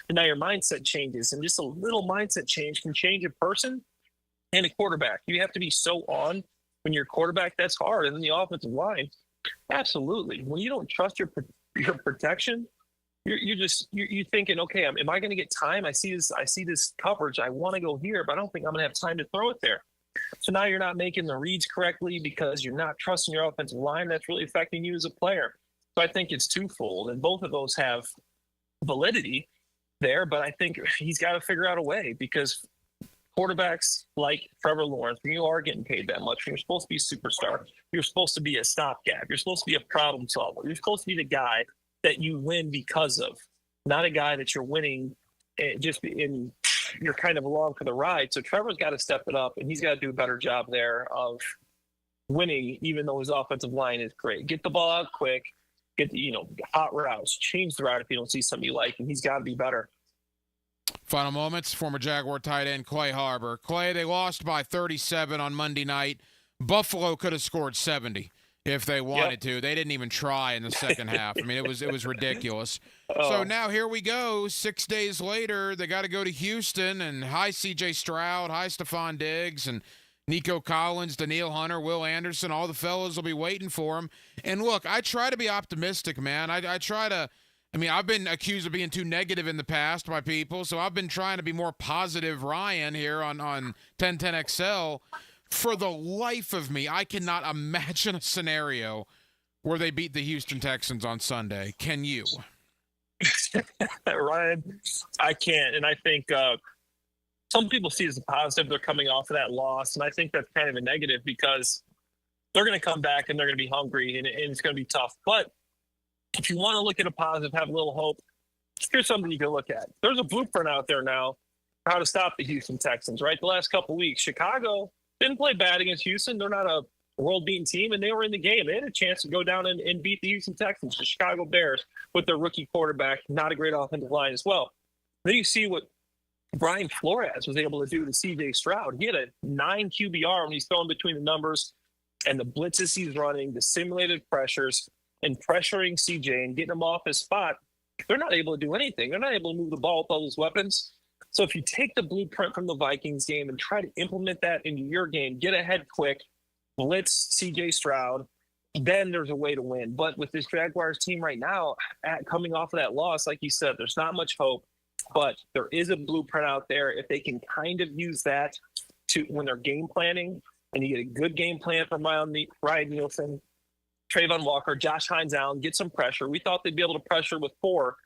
And now your mindset changes. And just a little mindset change can change a person and a quarterback. You have to be so on when you're a quarterback. That's hard. And then the offensive line, absolutely. When you don't trust your protection, you're thinking, okay, am I going to get time? I see this coverage. I want to go here, but I don't think I'm going to have time to throw it there. So now you're not making the reads correctly because you're not trusting your offensive line. That's really affecting you as a player. So I think it's twofold, and both of those have validity there, but I think he's got to figure out a way, because quarterbacks like Trevor Lawrence, when you are getting paid that much, when you're supposed to be a superstar, you're supposed to be a stopgap, you're supposed to be a problem solver, you're supposed to be the guy that you win because of, not a guy that you're winning you're kind of along for the ride. So Trevor's got to step it up, and he's got to do a better job there of winning, even though his offensive line is great. Get the ball out quick, get hot routes, change the route if you don't see something you like, and he's got to be better. Final moments, former Jaguar tight end Clay Harbor. Clay, they lost by 37 on Monday night. Buffalo could have scored 70 if they wanted to. They didn't even try in the second half. I mean, it was ridiculous. So now here we go. 6 days later, they got to go to Houston, and hi C.J. Stroud, hi Stephon Diggs, and Nico Collins, Danielle Hunter, Will Anderson, all the fellas will be waiting for him. And look, I try to be optimistic, man. I try to – I mean, I've been accused of being too negative in the past by people, so I've been trying to be more positive Ryan here on 1010XL. For the life of me, I cannot imagine a scenario where they beat the Houston Texans on Sunday. Can you? Ryan, I can't. And I think some people see it as a positive. They're coming off of that loss, and I think that's kind of a negative, because they're going to come back and they're going to be hungry, and it's going to be tough. But if you want to look at a positive, have a little hope, here's something you can look at. There's a blueprint out there now for how to stop the Houston Texans, right? The last couple of weeks, Chicago didn't play bad against Houston. They're not a world-beaten team, and they were in the game. They had a chance to go down and beat the Houston Texans, the Chicago Bears, with their rookie quarterback, not a great offensive line as well. Then you see what Brian Flores was able to do to C.J. Stroud. He had a 9 QBR when he's throwing between the numbers, and the blitzes he's running, the simulated pressures, and pressuring CJ and getting him off his spot. They're not able to do anything. They're not able to move the ball with all those weapons. So if you take the blueprint from the Vikings game and try to implement that into your game, get ahead quick, blitz CJ Stroud, then there's a way to win. But with this Jaguars team right now, coming off of that loss, like you said, there's not much hope. But there is a blueprint out there. If they can kind of use that to when they're game planning, and you get a good game plan from Ryan Nielsen, Trayvon Walker, Josh Hines Allen, get some pressure. We thought they'd be able to pressure with 4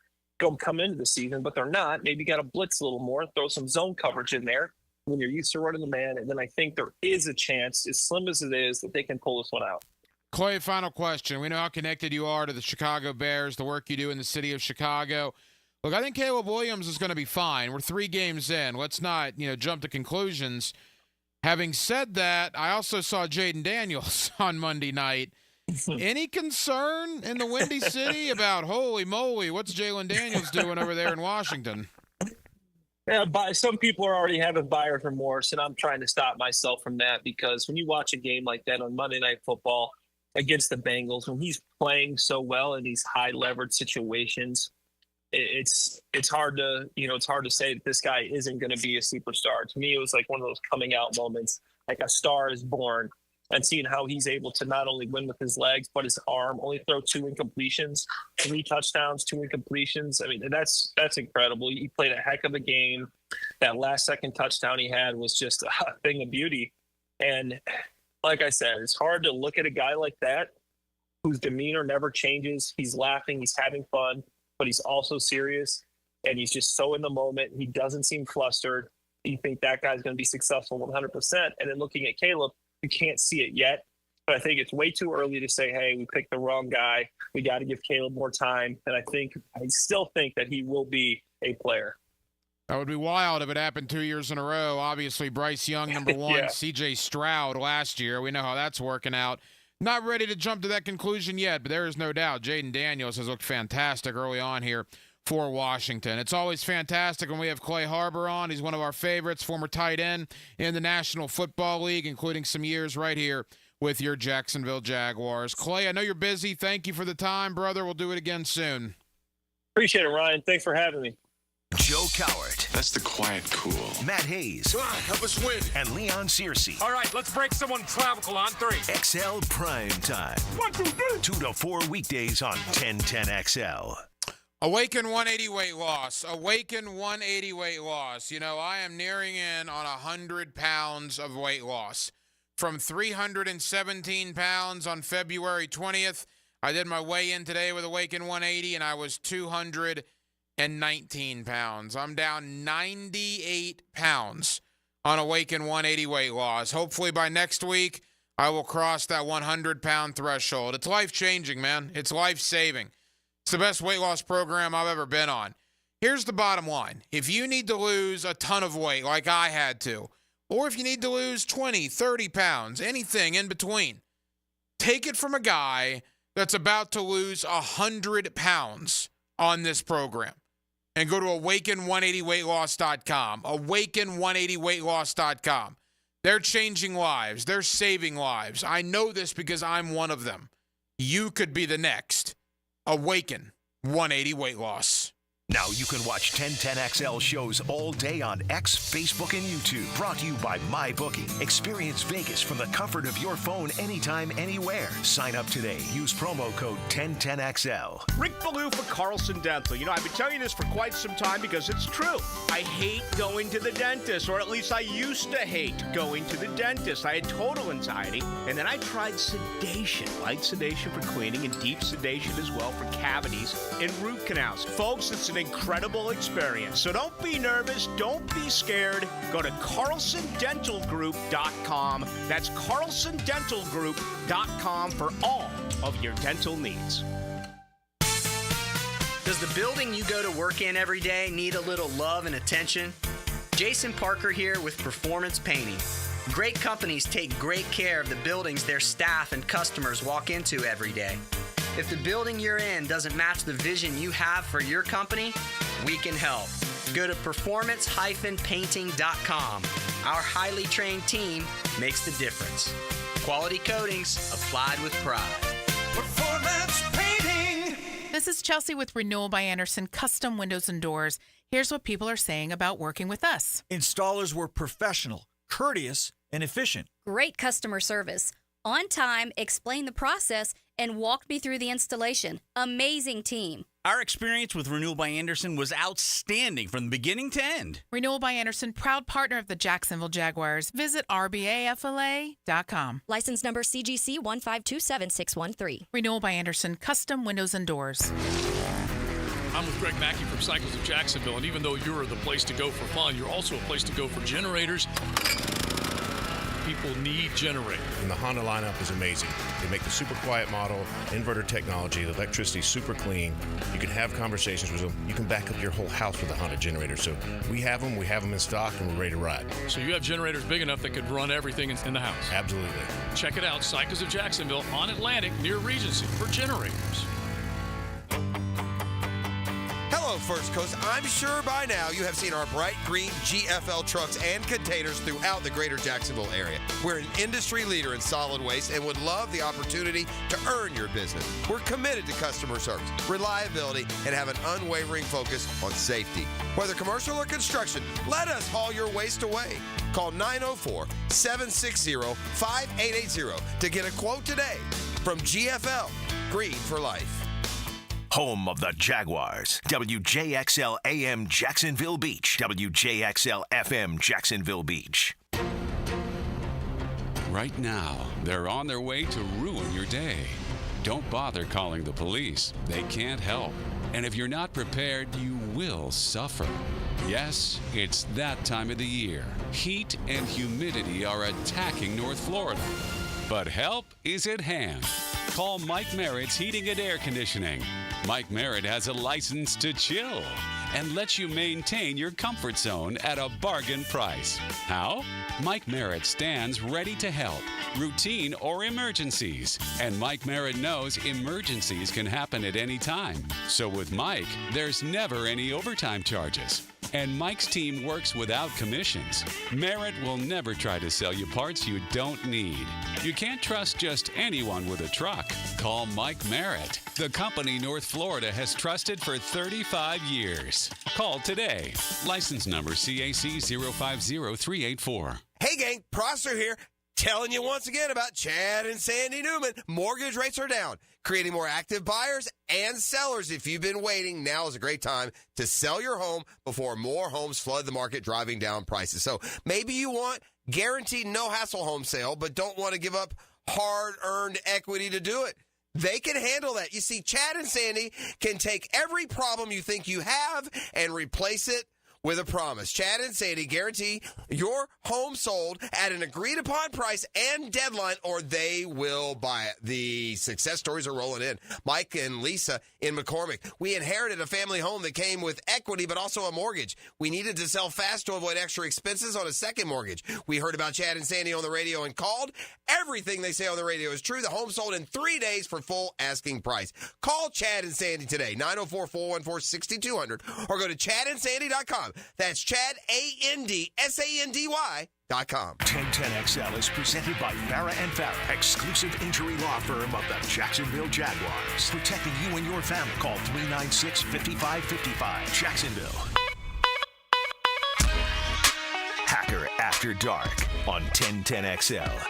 come into the season, but they're not. Maybe got to blitz a little more, throw some zone coverage in there when you're used to running the man. And then I think there is a chance, as slim as it is, that they can pull this one out. Clay, final question. We know how connected you are to the Chicago Bears, the work you do in the city of Chicago. Look, I think Caleb Williams is going to be fine. We're 3 games in. Let's not, jump to conclusions. Having said that, I also saw Jaden Daniels on Monday night. Any concern in the Windy City about, holy moly, what's Jalen Daniels doing over there in Washington? Yeah, some people are already having buyer's remorse, and I'm trying to stop myself from that, because when you watch a game like that on Monday Night Football against the Bengals, when he's playing so well in these high leverage situations, it's hard to say that this guy isn't going to be a superstar. To me, it was like one of those coming out moments, like a star is born, and seeing how he's able to not only win with his legs, but his arm, only throw 2 incompletions, 3 touchdowns, 2 incompletions. I mean, that's incredible. He played a heck of a game. That last second touchdown he had was just a thing of beauty. And like I said, it's hard to look at a guy like that whose demeanor never changes. He's laughing, he's having fun, but he's also serious, and he's just so in the moment. He doesn't seem flustered. You think that guy's going to be successful 100%. And then looking at Caleb, you can't see it yet, but I think it's way too early to say, hey, we picked the wrong guy. We got to give Caleb more time. And I still think that he will be a player. That would be wild if it happened 2 years in a row. Obviously, Bryce Young, number 1, Yeah. C.J. Stroud last year. We know how that's working out. Not ready to jump to that conclusion yet, but there is no doubt Jaden Daniels has looked fantastic early on here for Washington. It's always fantastic when we have Clay Harbor on. He's one of our favorites, former tight end in the National Football League, including some years right here with your Jacksonville Jaguars. Clay, I know you're busy. Thank you for the time, brother. We'll do it again soon. Appreciate it, Ryan. Thanks for having me. Joe Cowart. That's the quiet cool. Matt Hayes. Come on, help us win. And Leon Searcy. All right, let's break someone's clavicle on 3. XL Prime Time. 1, 2, 3. 2 to 4 weekdays on 1010XL. Awaken 180 weight loss. Awaken 180 weight loss. I am nearing in on 100 pounds of weight loss. From 317 pounds on February 20th, I did my weigh-in today with Awaken 180, and I was 219 pounds. I'm down 98 pounds on Awaken 180 weight loss. Hopefully by next week, I will cross that 100-pound threshold. It's life-changing, man. It's life-saving. It's the best weight loss program I've ever been on. Here's the bottom line. If you need to lose a ton of weight like I had to, or if you need to lose 20, 30 pounds, anything in between, take it from a guy that's about to lose 100 pounds on this program. And go to awaken180weightloss.com. Awaken180weightloss.com. They're changing lives. They're saving lives. I know this because I'm one of them. You could be the next. Awaken 180 weight loss. Now you can watch 1010XL shows all day on X, Facebook, and YouTube. Brought to you by MyBookie. Experience Vegas from the comfort of your phone anytime, anywhere. Sign up today. Use promo code 1010XL. Rick Ballou for Carlson Dental. I've been telling you this for quite some time because it's true. I hate going to the dentist, or at least I used to hate going to the dentist. I had total anxiety, and then I tried sedation. Light sedation for cleaning and deep sedation as well for cavities and root canals. Folks, it's an incredible experience. So don't be nervous. Don't be scared. Go to CarlsonDentalGroup.com. That's CarlsonDentalGroup.com for all of your dental needs. Does the building you go to work in every day need a little love and attention? Jason Parker here with Performance Painting. Great companies take great care of the buildings their staff and customers walk into every day. If the building you're in doesn't match the vision you have for your company, we can help. Go to performance-painting.com. Our highly trained team makes the difference. Quality coatings applied with pride. Performance Painting. This is Chelsea with Renewal by Anderson Custom Windows and Doors. Here's what people are saying about working with us. Installers were professional, courteous, and efficient. Great customer service. on time, explained the process, and walked me through the installation. Amazing team. Our experience with Renewal by Anderson was outstanding from the beginning to end. Renewal by Anderson, proud partner of the Jacksonville Jaguars. Visit rbafla.com. License number CGC 1527613. Renewal by Anderson, custom windows and doors. I'm with Greg Mackey from Cycles of Jacksonville, and even though you're the place to go for fun, you're also a place to go for generators. People need generators. And the Honda lineup is amazing. They make the super quiet model, inverter technology, the electricity's super clean. You can have conversations with them. You can back up your whole house with a Honda generator. So we have them in stock, and we're ready to ride. So you have generators big enough that could run everything in the house. Absolutely. Check it out, Cycles of Jacksonville on Atlantic near Regency for generators. Hello, First Coast. I'm sure by now you have seen our bright green GFL trucks and containers throughout the greater Jacksonville area. We're an industry leader in solid waste and would love the opportunity to earn your business. We're committed to customer service, reliability, and have an unwavering focus on safety. Whether commercial or construction, let us haul your waste away. Call 904-760-5880 to get a quote today. From GFL, Green for Life. Home of the Jaguars. WJXL AM Jacksonville Beach. WJXL FM Jacksonville Beach. Right now, they're on their way to ruin your day. Don't bother calling the police. They can't help. And if you're not prepared, you will suffer. Yes, it's that time of the year. Heat and humidity are attacking North Florida. But help is at hand. Call Mike Merritt's Heating and Air Conditioning. Mike Merritt has a license to chill and lets you maintain your comfort zone at a bargain price. How? Mike Merritt stands ready to help, routine or emergencies. And Mike Merritt knows emergencies can happen at any time. So with Mike, there's never any overtime charges. And Mike's team works without commissions. Merritt will never try to sell you parts you don't need. You can't trust just anyone with a truck. Call Mike Merritt, the company North Florida has trusted for 35 years. Call today. License number CAC 050384. Hey gang, Prosser here, telling you once again about Chad and Sandy Newman. Mortgage rates are down, creating more active buyers and sellers. If you've been waiting, now is a great time to sell your home before more homes flood the market, driving down prices. So maybe you want guaranteed no-hassle home sale, but don't want to give up hard-earned equity to do it. They can handle that. You see, Chad and Sandy can take every problem you think you have and replace it with a promise. Chad and Sandy guarantee your home sold at an agreed-upon price and deadline, or they will buy it. The success stories are rolling in. Mike and Lisa in McCormick. We inherited a family home that came with equity, but also a mortgage. We needed to sell fast to avoid extra expenses on a second mortgage. We heard about Chad and Sandy on the radio and called. Everything they say on the radio is true. The home sold in 3 days for full asking price. Call Chad and Sandy today, 904-414-6200, or go to chadandsandy.com. That's Chad, ANDSANDY.com. 1010XL is presented by Farah and Farah, exclusive injury law firm of the Jacksonville Jaguars. Protecting you and your family. Call 396-5555. Jacksonville. Hacker After Dark on 1010XL.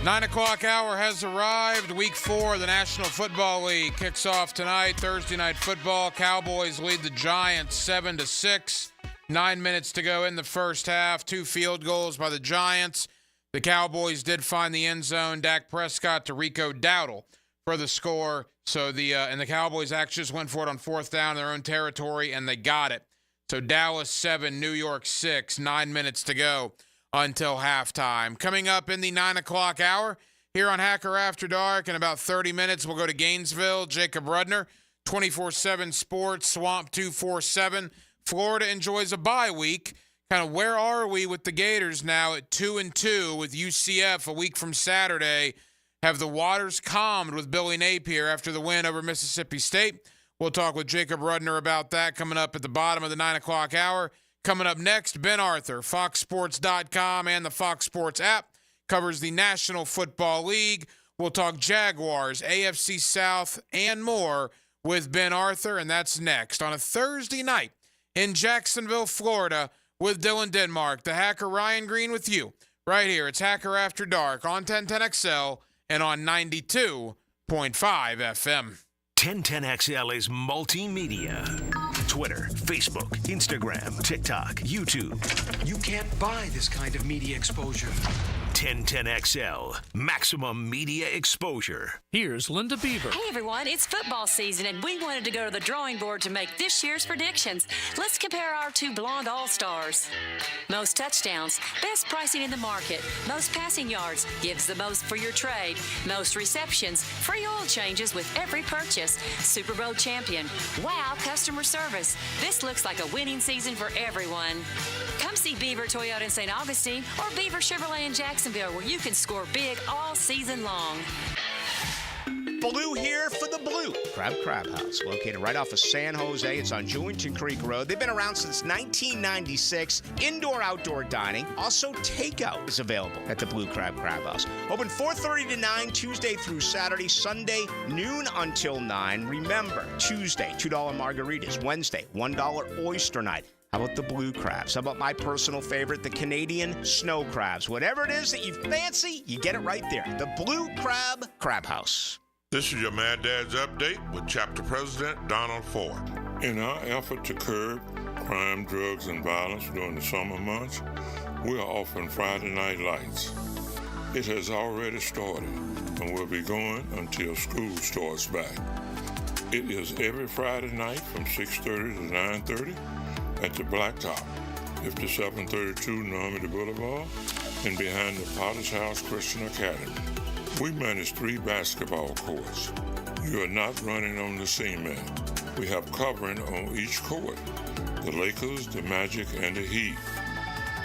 9 o'clock hour has arrived. Week 4 of the National Football League kicks off tonight. Thursday night football. Cowboys lead the Giants 7-6. 9 minutes to go in the first half. 2 field goals by the Giants. The Cowboys did find the end zone. Dak Prescott to Rico Dowdle for the score. So the Cowboys actually just went for it on 4th down in their own territory, and they got it. So Dallas 7, New York 6. 9 minutes to go until halftime. Coming up in the 9 o'clock hour here on Hacker After Dark, in about 30 minutes, we'll go to Gainesville. Jacob Rudner, 24/7 Sports, Swamp 247. Florida enjoys a bye week. Kind of where are we with the Gators now at 2-2 with UCF a week from Saturday? Have the waters calmed with Billy Napier after the win over Mississippi State? We'll talk with Jacob Rudner about that coming up at the bottom of the 9 o'clock hour. Coming up next, Ben Arthur, FoxSports.com and the Fox Sports app, covers the National Football League. We'll talk Jaguars, AFC South, and more with Ben Arthur, and that's next on a Thursday night in Jacksonville, Florida, with Dylan Denmark. The Hacker Ryan Green with you right here. It's Hacker After Dark on 1010XL and on 92.5 FM. 1010XL is multimedia. Twitter, Facebook, Instagram, TikTok, YouTube. You can't buy this kind of media exposure. 1010XL, maximum media exposure. Here's Linda Beaver. Hey everyone, it's football season and we wanted to go to the drawing board to make this year's predictions. Let's compare our two blonde all-stars. Most touchdowns, best pricing in the market. Most passing yards, gives the most for your trade. Most receptions, free oil changes with every purchase. Super Bowl champion, wow customer service. This looks like a winning season for everyone. Come see Beaver Toyota in St. Augustine or Beaver Chevrolet in Jacksonville, where you can score big all season long. Blue here for the Blue Crab House, located right off of San Jose. It's on Jewington Creek Road. They've been around since 1996. Indoor-outdoor dining. Also, takeout is available at the Blue Crab House. Open 4:30 to 9, Tuesday through Saturday. Sunday, noon until 9. Remember, Tuesday, $2 margaritas. Wednesday, $1 oyster night. How about the blue crabs? How about my personal favorite, the Canadian snow crabs? Whatever it is that you fancy, you get it right there. The Blue Crab House. This is your Mad Dad's Update with Chapter President Donald Ford. In our effort to curb crime, drugs, and violence during the summer months, we are offering Friday Night Lights. It has already started and will be going until school starts back. It is every Friday night from 6:30 to 9:30 at the Blacktop, 5732 Normandy Boulevard, and behind the Potter's House Christian Academy. We manage 3 basketball courts. You are not running on the cement. We have covering on each court. The Lakers, the Magic, and the Heat.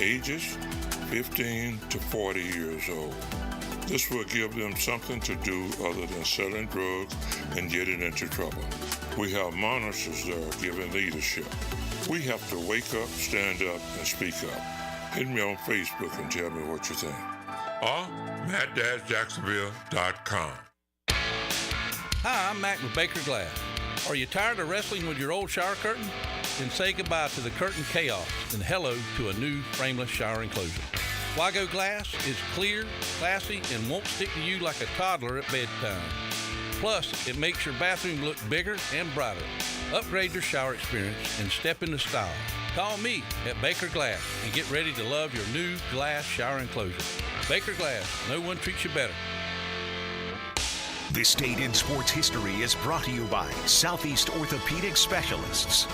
Ages 15 to 40 years old. This will give them something to do other than selling drugs and getting into trouble. We have monitors there giving leadership. We have to wake up, stand up, and speak up. Hit me on Facebook and tell me what you think. Or MattDadJacksonville.com. Hi, I'm Mac with Baker Glass. Are you tired of wrestling with your old shower curtain? Then say goodbye to the curtain chaos and hello to a new frameless shower enclosure. Wago Glass is clear, classy, and won't stick to you like a toddler at bedtime. Plus, it makes your bathroom look bigger and brighter. Upgrade your shower experience and step into style. Call me at Baker Glass and get ready to love your new glass shower enclosure. Baker Glass, no one treats you better. This Date in Sports History is brought to you by Southeast Orthopedic Specialists.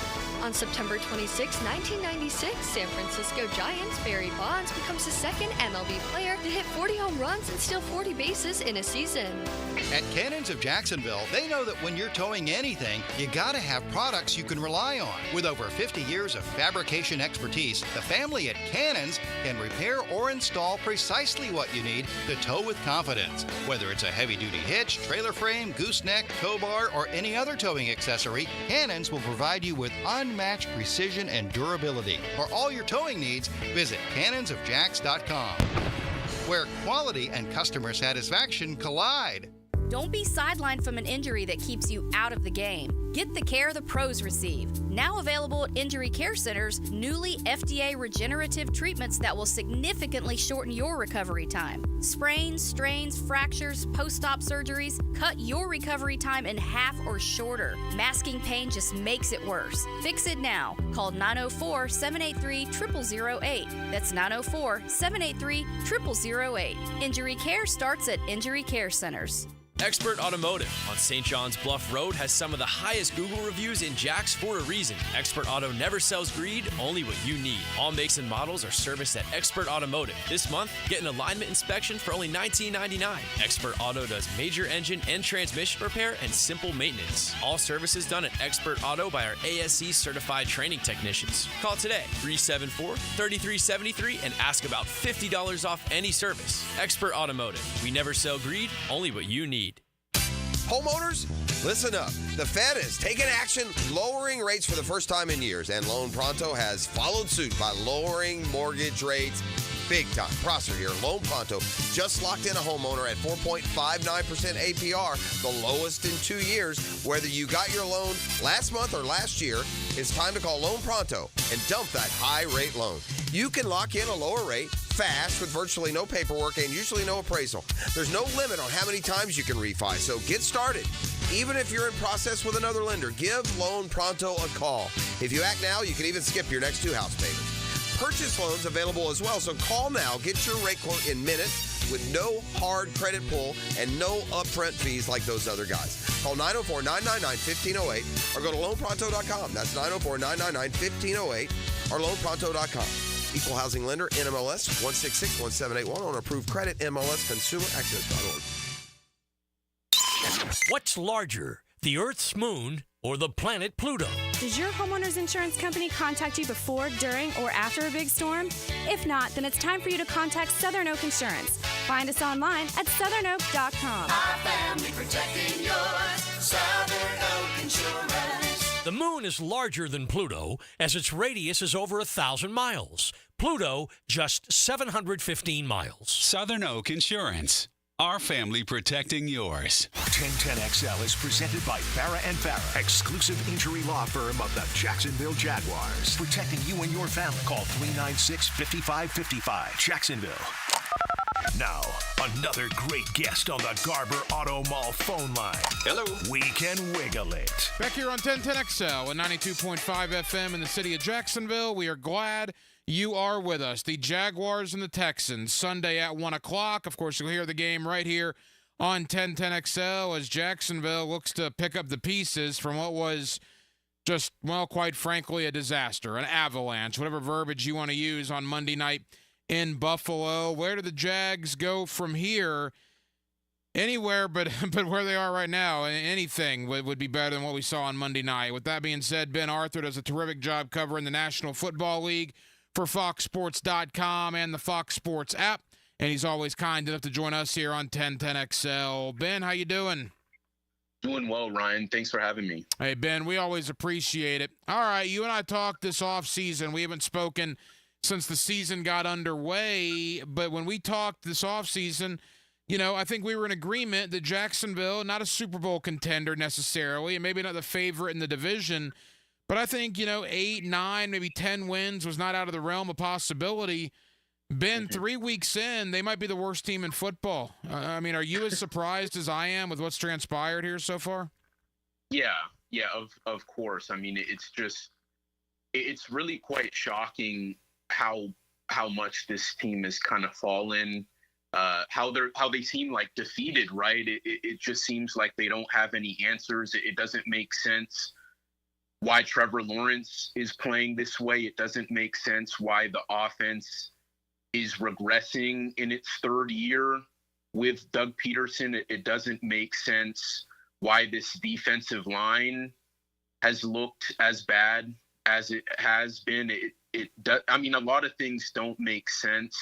On September 26, 1996, San Francisco Giants' Barry Bonds becomes the second MLB player to hit 40 home runs and steal 40 bases in a season. At Cannons of Jacksonville, they know that when you're towing anything, you gotta have products you can rely on. With over 50 years of fabrication expertise, the family at Cannons can repair or install precisely what you need to tow with confidence. Whether it's a heavy-duty hitch, trailer frame, gooseneck, tow bar, or any other towing accessory, Cannons will provide you with unmatched precision and durability. For all your towing needs, visit cannonsofjacks.com, where quality and customer satisfaction collide. Don't be sidelined from an injury that keeps you out of the game. Get the care the pros receive. Now available at Injury Care Centers, newly FDA regenerative treatments that will significantly shorten your recovery time. Sprains, strains, fractures, post-op surgeries, cut your recovery time in half or shorter. Masking pain just makes it worse. Fix it now. Call 904-783-0008. That's 904-783-0008. Injury care starts at Injury Care Centers. Expert Automotive on St. John's Bluff Road has some of the highest Google reviews in Jax for a reason. Expert Auto never sells greed, only what you need. All makes and models are serviced at Expert Automotive. This month, get an alignment inspection for only $19.99. Expert Auto does major engine and transmission repair and simple maintenance. All services done at Expert Auto by our ASE certified training technicians. Call today, 374-3373, and ask about $50 off any service. Expert Automotive. We never sell greed, only what you need. Homeowners, listen up. The Fed has taken action, lowering rates for the first time in years, and Loan Pronto has followed suit by lowering mortgage rates big time. Prosser here, Loan Pronto just locked in a homeowner at 4.59% APR, the lowest in 2 years. Whether you got your loan last month or last year, it's time to call Loan Pronto and dump that high rate loan. You can lock in a lower rate fast with virtually no paperwork and usually no appraisal. There's no limit on how many times you can refi, so get started. Even if you're in process with another lender, give Loan Pronto a call. If you act now, you can even skip your next 2 house payments. Purchase loans available as well, so call now. Get your rate quote in minutes with no hard credit pull and no upfront fees like those other guys. Call 904-999-1508 or go to loanpronto.com. That's 904-999-1508 or loanpronto.com. Equal housing lender, NMLS 1661781 on approved credit, MLSconsumeraccess.org. What's larger, the Earth's moon or the planet Pluto? Does your homeowner's insurance company contact you before, during, or after a big storm? If not, then it's time for you to contact Southern Oak Insurance. Find us online at southernoak.com. Our family protecting yours, Southern Oak Insurance. The moon is larger than Pluto, as its radius is over 1,000 miles. Pluto, just 715 miles. Southern Oak Insurance. Our family protecting yours. 1010XL is presented by Farah & Farah, exclusive injury law firm of the Jacksonville Jaguars. Protecting you and your family. Call 396-5555. Jacksonville. Now, another great guest on the Garber Auto Mall phone line. Hello. We can wiggle it. Back here on 1010XL and 92.5 FM in the city of Jacksonville. We are glad you are with us. The Jaguars and the Texans, Sunday at 1 o'clock. Of course, you'll hear the game right here on 1010XL as Jacksonville looks to pick up the pieces from what was just, well, quite frankly, a disaster, an avalanche, whatever verbiage you want to use on Monday night in Buffalo. Where do the Jags go from here? Anywhere but where they are right now. Anything would be better than what we saw on Monday night. With that being said, Ben Arthur does a terrific job covering the National Football League for FoxSports.com and the Fox Sports app, and he's always kind enough to join us here on 1010XL. Ben, how you doing? Doing well, Ryan. Thanks for having me. Hey, Ben, we always appreciate it. All right, you and I talked this offseason. We haven't spoken since the season got underway, but when we talked this offseason, you know, I think we were in agreement that Jacksonville, not a Super Bowl contender necessarily, and maybe not the favorite in the division, but I think, 8, 9, maybe 10 wins was not out of the realm of possibility. Ben, 3 weeks in, they might be the worst team in football. Are you as surprised as I am with what's transpired here so far? Yeah, of course. It's really quite shocking how much this team has kind of fallen, how they seem like defeated, right? It just seems like they don't have any answers. It doesn't make sense why Trevor Lawrence is playing this way. It doesn't make sense why the offense is regressing in its third year with Doug Peterson. It doesn't make sense why this defensive line has looked as bad as it has been. A lot of things don't make sense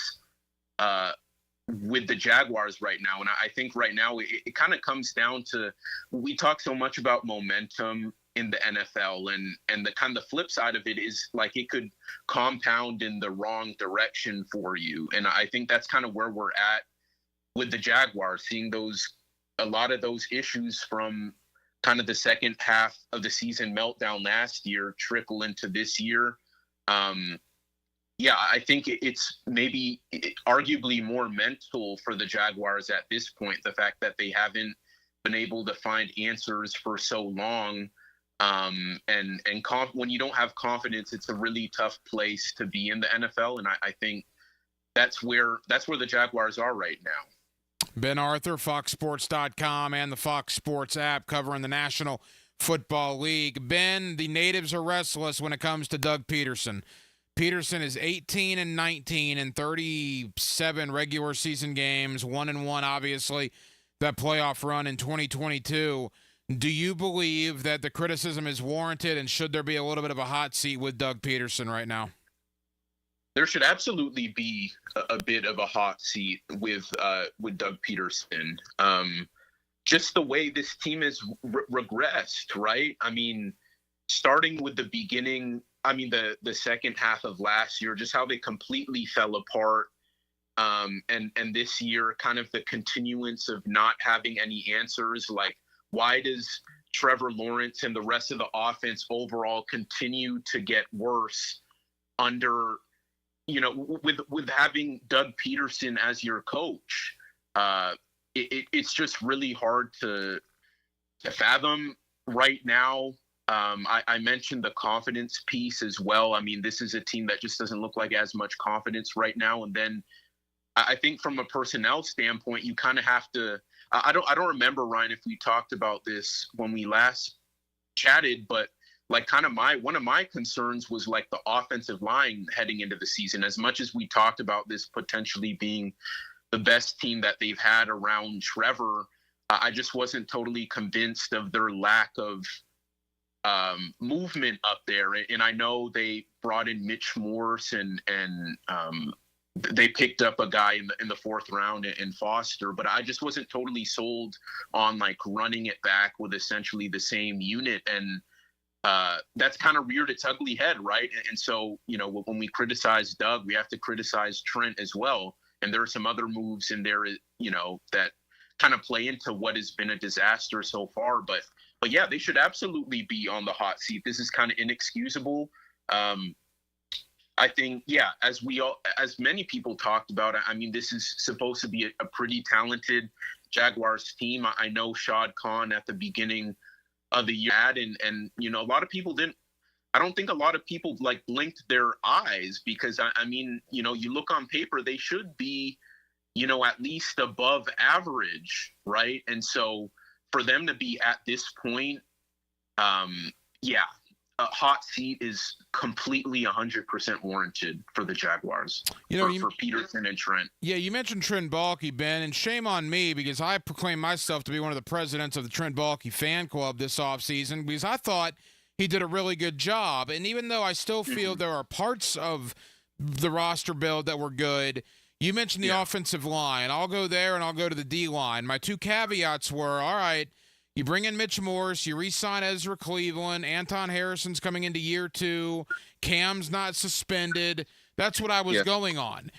with the Jaguars right now. And I think right now it kind of comes down to, we talk so much about momentum in the NFL, and the kind of flip side of it is like it could compound in the wrong direction for you. And I think that's kind of where we're at with the Jaguars, seeing a lot of those issues from kind of the second half of the season meltdown last year trickle into this year. I think it's maybe arguably more mental for the Jaguars at this point, the fact that they haven't been able to find answers for so long. When you don't have confidence, it's a really tough place to be in the NFL. And I think that's where the Jaguars are right now. Ben Arthur, FoxSports.com and the Fox Sports app covering the National Football League. Ben, the natives are restless when it comes to Doug Peterson. Peterson is 18-19 in 37 regular season games, 1-1, obviously, that playoff run in 2022. Do you believe that the criticism is warranted, and should there be a little bit of a hot seat with Doug Peterson right now? There should absolutely be a bit of a hot seat with Doug Peterson. Just the way this team has regressed, right? Starting with the beginning, the second half of last year, just how they completely fell apart. And this year, kind of the continuance of not having any answers, like, why does Trevor Lawrence and the rest of the offense overall continue to get worse under with having Doug Peterson as your coach, it's just really hard to fathom right now. I mentioned the confidence piece as well. I mean, this is a team that just doesn't look like as much confidence right now. And then I think from a personnel standpoint, you kind of have to. I don't remember, Ryan, if we talked about this when we last chatted, but like kind of one of my concerns was like the offensive line heading into the season. As much as we talked about this potentially being the best team that they've had around Trevor, I just wasn't totally convinced of their lack of movement up there. And I know they brought in Mitch Morse and they picked up a guy in the fourth round in Foster, but I just wasn't totally sold on like running it back with essentially the same unit. And that's kind of reared its ugly head, right? And so, when we criticize Doug, we have to criticize Trent as well. And there are some other moves in there, that kind of play into what has been a disaster so far. But yeah, they should absolutely be on the hot seat. This is kind of inexcusable. I think, as many people talked about, I mean, this is supposed to be a pretty talented Jaguars team. I know Shad Khan at the beginning of the year had, and a lot of people didn't. I don't think a lot of people like blinked their eyes because I mean, you look on paper, they should be, at least above average, right? And so for them to be at this point, a hot seat is completely 100% warranted for the Jaguars, for Peterson and Trent. Yeah, you mentioned Trent Baalke, Ben, and shame on me because I proclaim myself to be one of the presidents of the Trent Baalke fan club this offseason because I thought he did a really good job. And even though I still feel there are parts of the roster build that were good, you mentioned the offensive line. I'll go there and I'll go to the D-line. My two caveats were, all right, you bring in Mitch Morse, you re-sign Ezra Cleveland, Anton Harrison's coming into year 2, Cam's not suspended. That's what I was going on.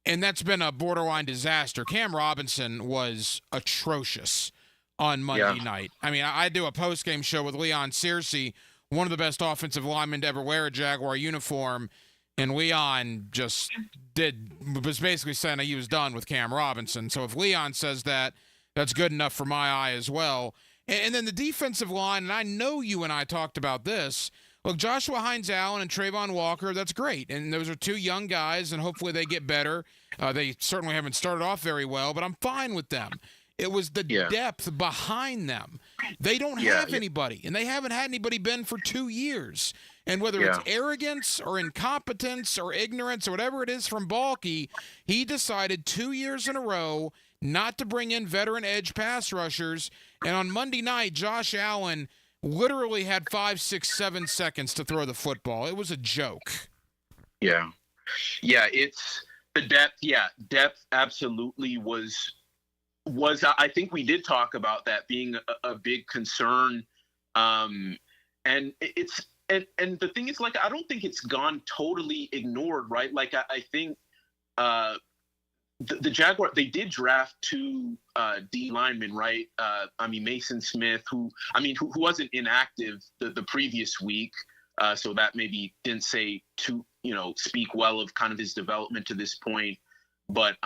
And that's been a borderline disaster. Cam Robinson was atrocious on Monday night. I mean, I do a post-game show with Leon Searcy, one of the best offensive linemen to ever wear a Jaguar uniform, and Leon was basically saying he was done with Cam Robinson. So if Leon says that, that's good enough for my eye as well. And then the defensive line, and I know you and I talked about this. Look, Joshua Hines-Allen and Trayvon Walker, that's great. And those are two young guys, and hopefully they get better. They certainly haven't started off very well, but I'm fine with them. It was the depth behind them. They don't have anybody, and they haven't had anybody, Ben, for 2 years. And whether it's arrogance or incompetence or ignorance or whatever it is from Baalke, he decided 2 years in a row not to bring in veteran edge pass rushers. And on Monday night, Josh Allen literally had 5, 6, 7 seconds to throw the football. It was a joke. Yeah, it's the depth. Yeah, depth absolutely was. I think we did talk about that being a big concern. And it's and the thing is, like, I don't think it's gone totally ignored, right? Like, I think the Jaguar, they did draft 2 D linemen, right? I mean, Mason Smith, who wasn't inactive the previous week, so that maybe didn't say speak well of kind of his development to this point. But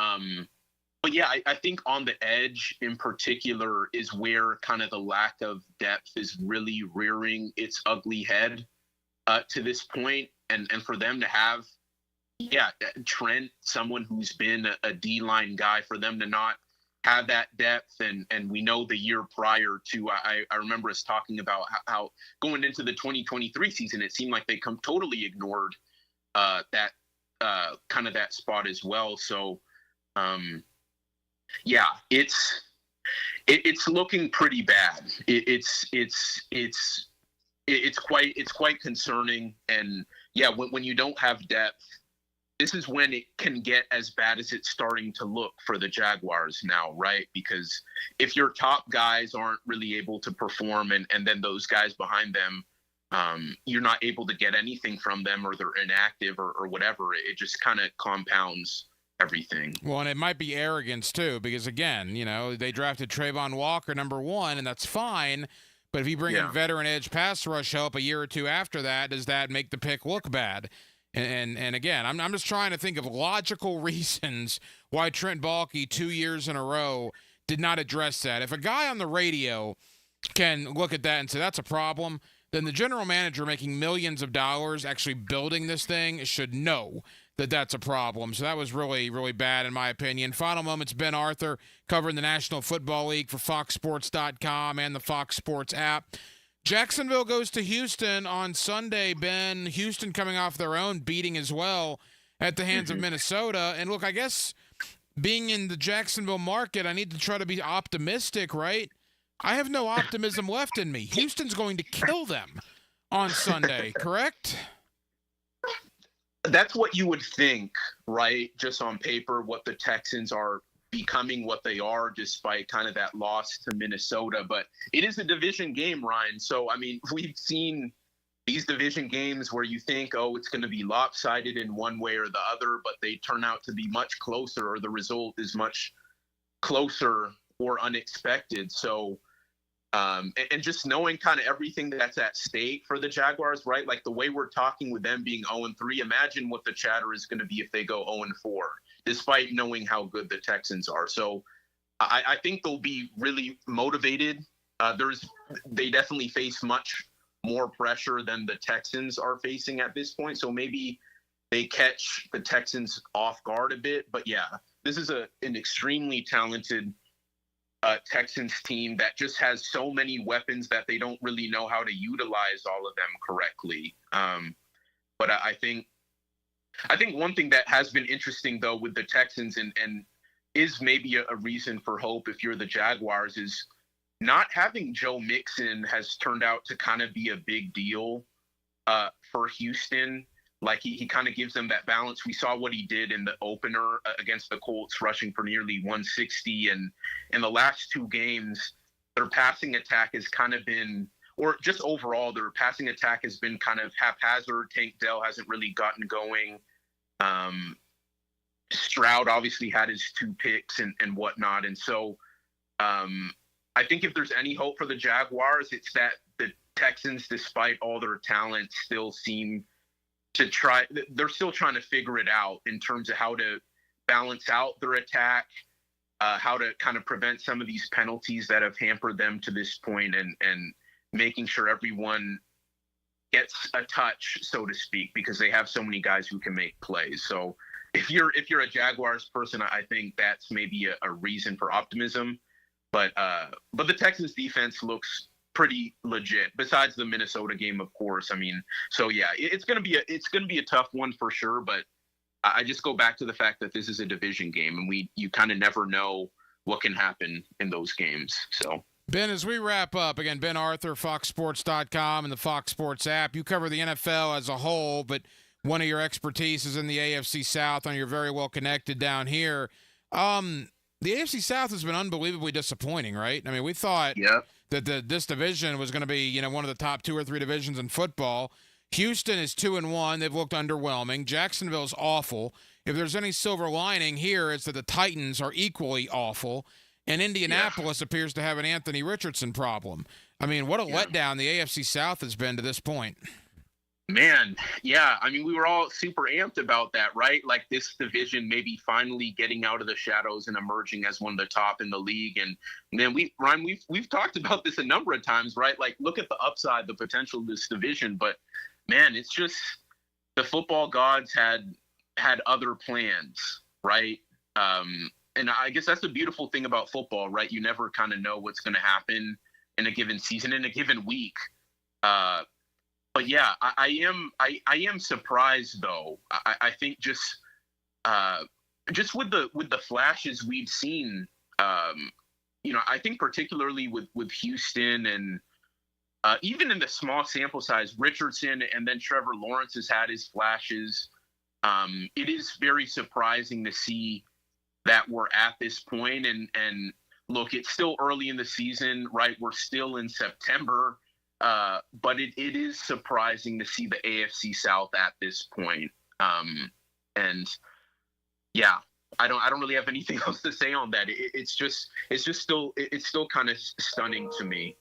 yeah, I think on the edge in particular is where kind of the lack of depth is really rearing its ugly head to this point. And for them to have, Trent, someone who's been a D-line guy, for them to not have that depth. And we know the year prior to, I remember us talking about how going into the 2023 season, it seemed like they totally ignored that kind of that spot as well. So, it's looking pretty bad. It's quite concerning. And when you don't have depth, this is when it can get as bad as it's starting to look for the Jaguars now, right? Because if your top guys aren't really able to perform and then those guys behind them, you're not able to get anything from them, or they're inactive or whatever, it just kind of compounds everything. Well, and it might be arrogance too, because again, they drafted Trayvon Walker number 1, and that's fine. But if you bring in veteran edge pass rush help a year or two after that, does that make the pick look bad? And again, I'm just trying to think of logical reasons why Trent Baalke 2 years in a row did not address that. If a guy on the radio can look at that and say that's a problem, then the general manager making millions of dollars actually building this thing should know that that's a problem. So that was really, really bad in my opinion. Final moments, Ben Arthur covering the National Football League for FoxSports.com and the Fox Sports app. Jacksonville goes to Houston on Sunday, Ben. Houston coming off their own beating as well at the hands of Minnesota. And look, I guess being in the Jacksonville market, I need to try to be optimistic, right? I have no optimism left in me. Houston's going to kill them on Sunday, correct? That's what you would think, right? Just on paper, what the Texans are becoming what they are despite kind of that loss to Minnesota. But it is a division game, Ryan. So, I mean, we've seen these division games where you think, oh, it's going to be lopsided in one way or the other, but they turn out to be much closer, or the result is much closer or unexpected. So, and just knowing kind of everything that's at stake for the Jaguars, right? Like the way we're talking with them being 0-3, imagine what the chatter is going to be if they go 0-4, despite knowing how good the Texans are. So I think they'll be really motivated. They definitely face much more pressure than the Texans are facing at this point. So maybe they catch the Texans off guard a bit. But yeah, this is an extremely talented Texans team that just has so many weapons that they don't really know how to utilize all of them correctly. But I think one thing that has been interesting though with the Texans and is maybe a reason for hope if you're the Jaguars is not having Joe Mixon has turned out to kind of be a big deal for Houston. Like he kind of gives them that balance. We saw what he did in the opener against the Colts, rushing for nearly 160. And in the last two games, their passing attack has kind of been, or just overall, their passing attack has been kind of haphazard. Tank Dell hasn't really gotten going. Stroud obviously had his 2 picks and whatnot. And so I think if there's any hope for the Jaguars, it's that the Texans, despite all their talent, still seem to they're still trying to figure it out in terms of how to balance out their attack, how to kind of prevent some of these penalties that have hampered them to this point, and making sure everyone gets a touch, so to speak, because they have so many guys who can make plays. So if you're a Jaguars person, I think that's maybe a reason for optimism. But the Texans defense looks pretty legit, besides the Minnesota game, of course. I mean, so yeah, it's gonna be a tough one for sure. But I just go back to the fact that this is a division game, and you kind of never know what can happen in those games. So Ben, as we wrap up, again, Ben Arthur, FoxSports.com and the Fox Sports app. You cover the NFL as a whole, but one of your expertise is in the AFC South, and you're very well connected down here. The AFC South has been unbelievably disappointing, right? I mean, we thought that this division was going to be, one of the top 2 or 3 divisions in football. Houston is 2-1. They've looked underwhelming. Jacksonville's awful. If there's any silver lining here, it's that the Titans are equally awful. And Indianapolis appears to have an Anthony Richardson problem. I mean, what a letdown the AFC South has been to this point. Man, yeah. I mean, we were all super amped about that, right? Like this division maybe finally getting out of the shadows and emerging as one of the top in the league. And man, we've talked about this a number of times, right? Like, look at the upside, the potential of this division. But man, it's just the football gods had other plans, right? And I guess that's the beautiful thing about football, right? You never kind of know what's going to happen in a given season, in a given week. But yeah, I am surprised though. I think just with the flashes we've seen, I think particularly with Houston and even in the small sample size, Richardson and then Trevor Lawrence has had his flashes. It is very surprising to see that we're at this point. And look, it's still early in the season, right? We're still in September. But it is surprising to see the AFC South at this point. And yeah, I don't really have anything else to say on that. It's still kind of stunning to me.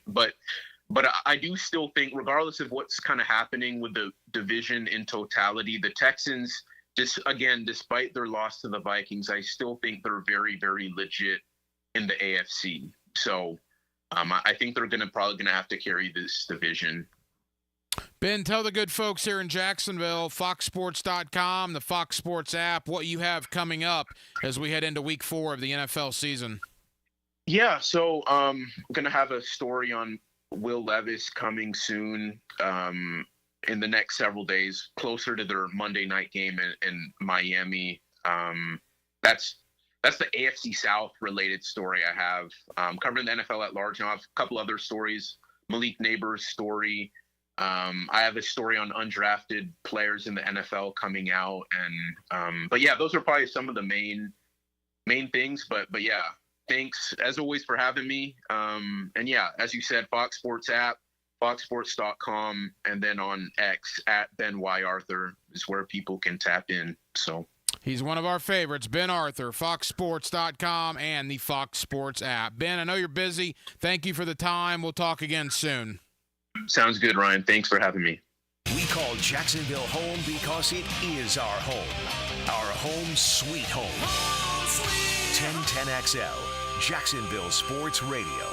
But But I do still think, regardless of what's kind of happening with the division in totality, the Texans, despite their loss to the Vikings, I still think they're very, very legit in the AFC. So I think they're probably going to have to carry this division. Ben, tell the good folks here in Jacksonville, foxsports.com, the Fox Sports app, what you have coming up as we head into week 4 of the NFL season. Yeah, so I'm going to have a story on Will Levis coming soon in the next several days, closer to their Monday night game in Miami. That's the AFC South related story I have. Covering the NFL at large. Now I have a couple other stories. Malik Neighbors' story. I have a story on undrafted players in the NFL coming out, and but yeah, those are probably some of the main things. But yeah, thanks as always for having me. And yeah, as you said, Fox Sports app, foxsports.com, and then on X at Ben Y. Arthur is where people can tap in. So he's one of our favorites, Ben Arthur, foxsports.com and the Fox Sports app. Ben, I know you're busy. Thank you for the time. We'll talk again soon. Sounds good, Ryan. Thanks for having me. We call Jacksonville home because it is our home. Our home sweet home. 1010XL, Jacksonville Sports Radio.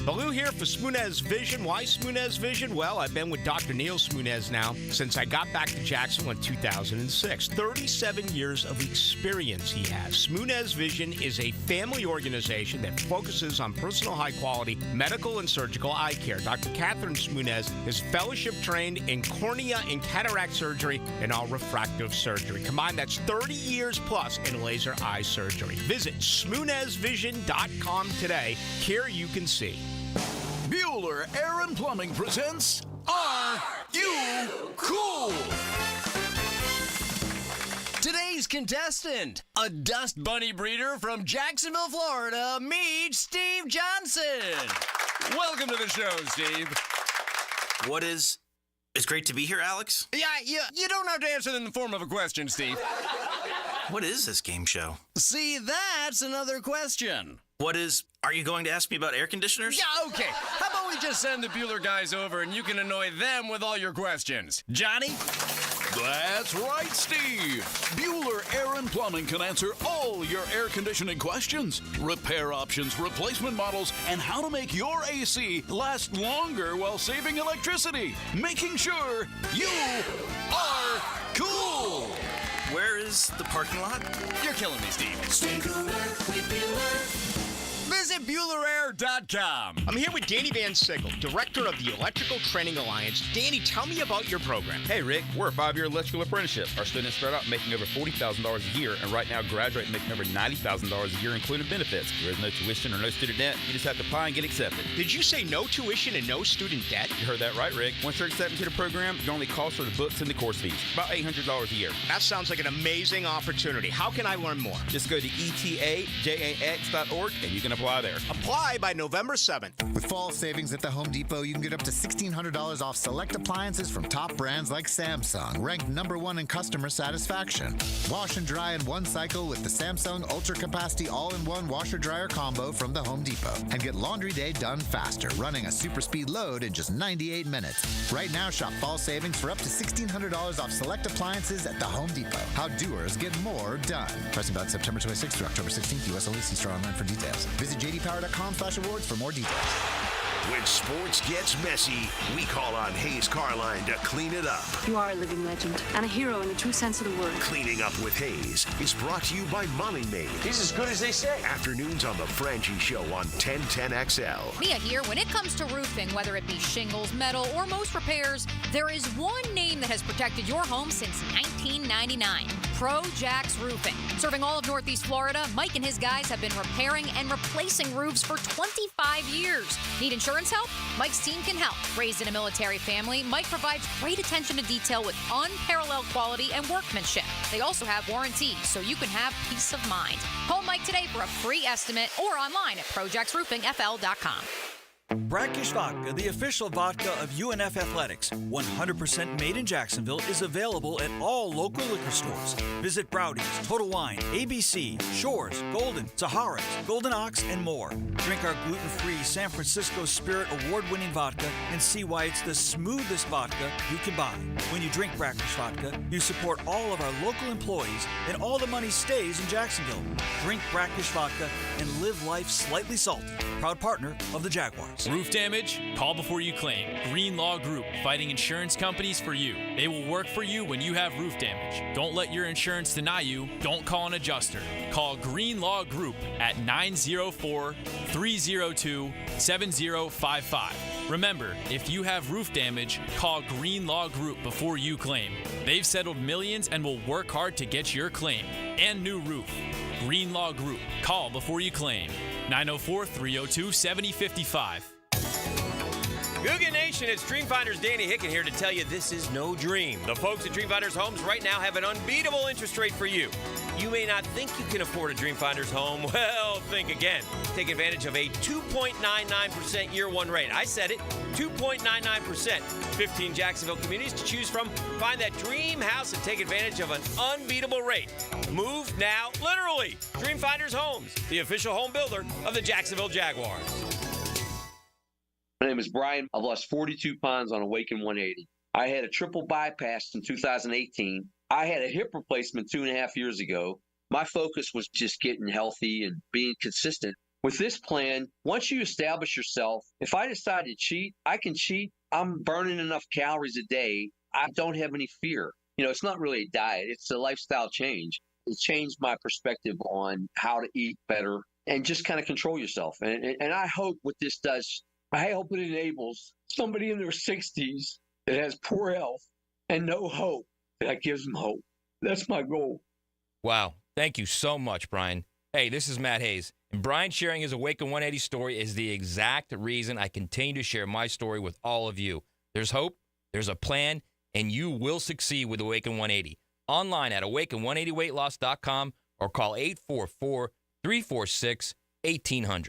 Baloo here for Smunez Vision. Why Smunez Vision? Well, I've been with Dr. Neil Smunez now since I got back to Jacksonville in 2006. 37 years of experience he has. Smunez Vision is a family organization that focuses on personal high-quality medical and surgical eye care. Dr. Catherine Smunez is fellowship trained in cornea and cataract surgery and all refractive surgery. Combined, that's 30 years plus in laser eye surgery. Visit SmunezVision.com today. Care you can see. Bueller Air and Plumbing presents Are You Cool? Today's contestant, a dust bunny breeder from Jacksonville, Florida, meet Steve Johnson. Welcome to the show, Steve. It's great to be here, Alex. Yeah, you don't have to answer it in the form of a question, Steve. What is this game show? See, that's another question. Are you going to ask me about air conditioners? Yeah, okay. How about we just send the Bueller guys over and you can annoy them with all your questions? Johnny? That's right, Steve. Bueller Air and Plumbing can answer all your air conditioning questions. Repair options, replacement models, and how to make your AC last longer while saving electricity. Making sure you are cool. Where is the parking lot? You're killing me, Steve. Stay cooler with Bueller. Visit BuellerAir.com. I'm here with Danny Van Sickle, director of the Electrical Training Alliance. Danny, tell me about your program. Hey, Rick, we're a 5-year electrical apprenticeship. Our students start out making over $40,000 a year, and right now graduate making over $90,000 a year, including benefits. There is no tuition or no student debt. You just have to apply and get accepted. Did you say no tuition and no student debt? You heard that right, Rick. Once you're accepted to the program, your only cost are the books and the course fees. About $800 a year. That sounds like an amazing opportunity. How can I learn more? Just go to etajax.org and you can apply there. Apply by November 7th. With fall savings at the Home Depot, you can get up to $1,600 off select appliances from top brands like Samsung, ranked #1 in customer satisfaction. Wash and dry in one cycle with the Samsung Ultra Capacity All-in-One Washer-Dryer Combo from the Home Depot. And get laundry day done faster, running a super speed load in just 98 minutes. Right now, shop fall savings for up to $1,600 off select appliances at the Home Depot. How doers get more done. Pricing about September 26th through October 16th. U.S. only. See store online for details. Visit jdpower.com/awards for more details. When sports gets messy, we call on Hayes Carline to clean it up. You are a living legend and a hero in the true sense of the word. Cleaning Up with Hayes is brought to you by Molly Maid. He's as good as they say. Afternoons on The Frangie Show on 1010XL. Mia here. When it comes to roofing, whether it be shingles, metal, or most repairs, there is one name that has protected your home since 1999. Pro Jax Roofing. Serving all of Northeast Florida, Mike and his guys have been repairing and replacing roofs for 25 years. Need insurance help? Mike's team can help. Raised in a military family, Mike provides great attention to detail with unparalleled quality and workmanship. They also have warranties, so you can have peace of mind. Call Mike today for a free estimate or online at projaxroofingfl.com. Brackish Vodka, the official vodka of UNF Athletics, 100% made in Jacksonville, is available at all local liquor stores. Visit Browdy's, Total Wine, ABC, Shores, Golden, Sahara's, Golden Ox, and more. Drink our gluten-free San Francisco Spirit award-winning vodka and see why it's the smoothest vodka you can buy. When you drink Brackish Vodka, you support all of our local employees and all the money stays in Jacksonville. Drink Brackish Vodka and live life slightly salty. Proud partner of the Jaguars. Roof damage? Call before you claim. Green Law Group, fighting insurance companies for you. They will work for you when you have roof damage. Don't let your insurance deny you. Don't call an adjuster. Call Green Law Group at 904-302-7055. Remember, if you have roof damage, call Green Law Group before you claim. They've settled millions and will work hard to get your claim and new roof. Green Law Group. Call before you claim. 904-302-7055. Googan Nation, it's Dreamfinders Danny Hicken here to tell you this is no dream. The folks at Dreamfinders Homes right now have an unbeatable interest rate for you. You may not think you can afford a Dreamfinders home. Well, think again. Take advantage of a 2.99% year one rate. I said it, 2.99%. 15 Jacksonville communities to choose from. Find that dream house and take advantage of an unbeatable rate. Move now, literally. Dreamfinders Homes, the official home builder of the Jacksonville Jaguars. My name is Brian. I've lost 42 pounds on Awaken 180. I had a triple bypass in 2018. I had a hip replacement 2.5 years ago. My focus was just getting healthy and being consistent. With this plan, once you establish yourself, if I decide to cheat, I can cheat. I'm burning enough calories a day. I don't have any fear. It's not really a diet. It's a lifestyle change. It changed my perspective on how to eat better and just kind of control yourself. And I hope what this does, I hope it enables somebody in their 60s that has poor health and no hope, that gives them hope. That's my goal. Wow. Thank you so much, Brian. Hey, this is Matt Hayes. And Brian sharing his Awaken 180 story is the exact reason I continue to share my story with all of you. There's hope, there's a plan, and you will succeed with Awaken 180. Online at awaken180weightloss.com or call 844-346-1800.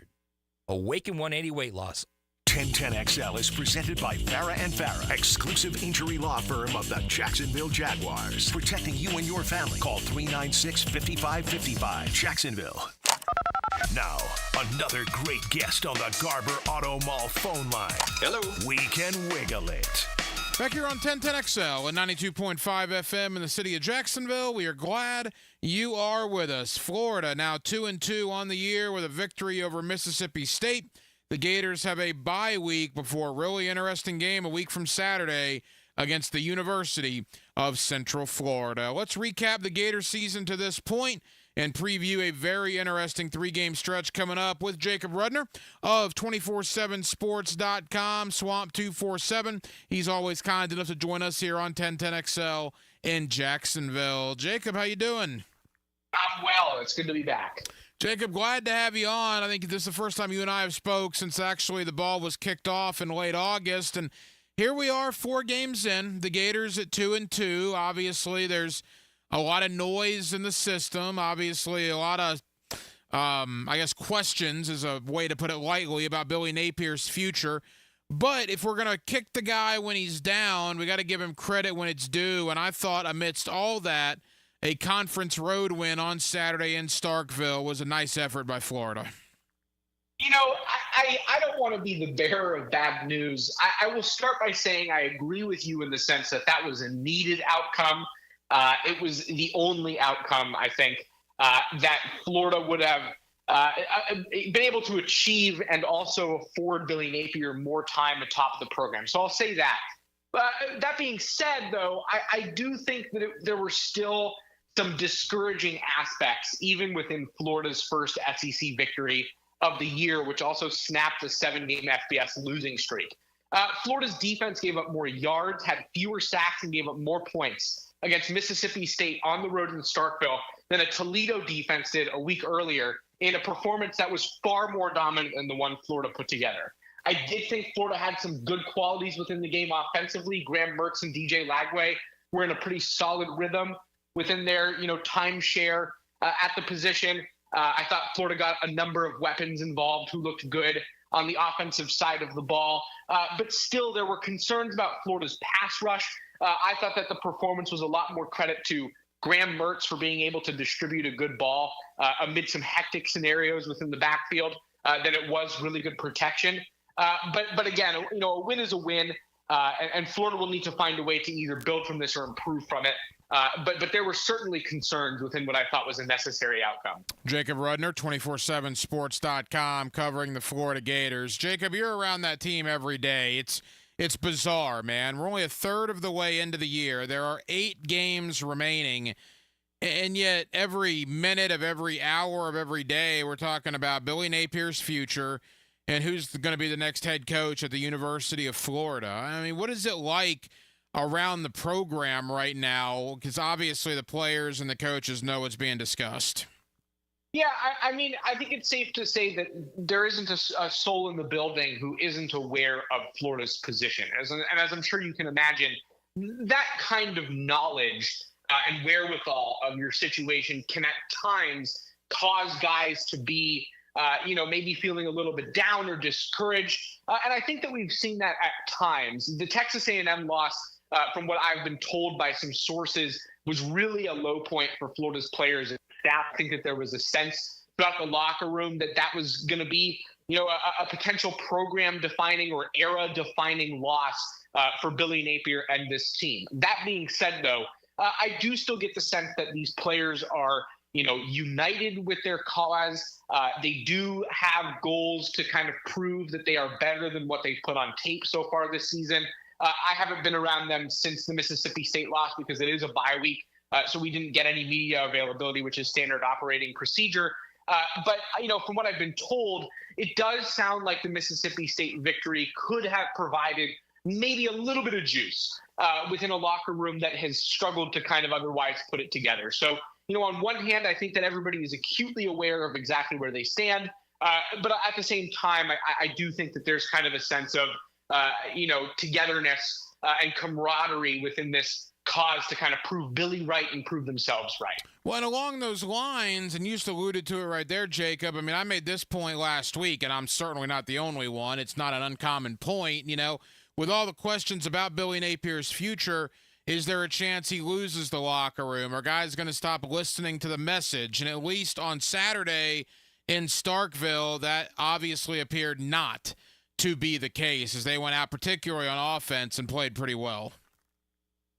Awaken 180 Weight Loss. 1010XL is presented by Farah and Farah, exclusive injury law firm of the Jacksonville Jaguars. Protecting you and your family. Call 396-5555. Jacksonville. Now, another great guest on the Garber Auto Mall phone line. Hello. We can wiggle it. Back here on 1010XL and 92.5 FM in the city of Jacksonville, we are glad you are with us. Florida now 2-2 on the year with a victory over Mississippi State. The Gators have a bye week before a really interesting game a week from Saturday against the University of Central Florida. Let's recap the Gators season to this point and preview a very interesting three-game stretch coming up with Jacob Rudner of 247sports.com, Swamp247. He's always kind enough to join us here on 1010XL in Jacksonville. Jacob, how you doing? I'm well. It's good to be back. Jacob, glad to have you on. I think this is the first time you and I have spoke since actually the ball was kicked off in late August. And here we are 4 games in. The Gators at 2-2. Obviously, there's a lot of noise in the system. Obviously, a lot of, questions is a way to put it lightly about Billy Napier's future. But if we're going to kick the guy when he's down, we got to give him credit when it's due. And I thought amidst all that, a conference road win on Saturday in Starkville was a nice effort by Florida. I don't want to be the bearer of bad news. I will start by saying I agree with you in the sense that was a needed outcome. It was the only outcome, I think, that Florida would have been able to achieve and also afford Billy Napier more time atop the program. So I'll say that. That being said, though, I do think that there were still some discouraging aspects, even within Florida's first SEC victory of the year, which also snapped a 7-game FBS losing streak. Florida's defense gave up more yards, had fewer sacks, and gave up more points against Mississippi State on the road in Starkville than a Toledo defense did a week earlier in a performance that was far more dominant than the one Florida put together. I did think Florida had some good qualities within the game offensively. Graham Mertz and DJ Lagway were in a pretty solid rhythm within their, timeshare at the position. I thought Florida got a number of weapons involved who looked good. on the offensive side of the ball. But still, there were concerns about Florida's pass rush. I thought that the performance was a lot more credit to Graham Mertz for being able to distribute a good ball amid some hectic scenarios within the backfield than it was really good protection. But again, a win is a win, and Florida will need to find a way to either build from this or improve from it. But there were certainly concerns within what I thought was a necessary outcome. Jacob Rudner, 247sports.com, covering the Florida Gators. Jacob, you're around that team every day. It's bizarre, man. We're only a third of the way into the year. There are 8 games remaining, and yet every minute of every hour of every day, we're talking about Billy Napier's future and who's going to be the next head coach at the University of Florida. I mean, what is it like around the program right now? Because obviously the players and the coaches know what's being discussed. Yeah, I mean, I think it's safe to say that there isn't a soul in the building who isn't aware of Florida's position. And as I'm sure you can imagine, that kind of knowledge and wherewithal of your situation can at times cause guys to be, maybe feeling a little bit down or discouraged. And I think that we've seen that at times. The Texas A&M loss, from what I've been told by some sources, was really a low point for Florida's players and staff. I think that there was a sense throughout the locker room that was going to be, a potential program-defining or era-defining loss for Billy Napier and this team. That being said, though, I do still get the sense that these players are, united with their cause. They do have goals to kind of prove that they are better than what they've put on tape so far this season. I haven't been around them since the Mississippi State loss because it is a bye week, so we didn't get any media availability, which is standard operating procedure. But from what I've been told, it does sound like the Mississippi State victory could have provided maybe a little bit of juice within a locker room that has struggled to kind of otherwise put it together. So, on one hand, I think that everybody is acutely aware of exactly where they stand. But at the same time, I do think that there's kind of a sense of, togetherness and camaraderie within this cause to kind of prove Billy right and prove themselves right. Well, and along those lines, and you just alluded to it right there, Jacob, I mean, I made this point last week, and I'm certainly not the only one. It's not an uncommon point, with all the questions about Billy Napier's future. Is there a chance he loses the locker room? Are guys going to stop listening to the message? And at least on Saturday in Starkville, that obviously appeared not to be the case as they went out, particularly on offense, and played pretty well.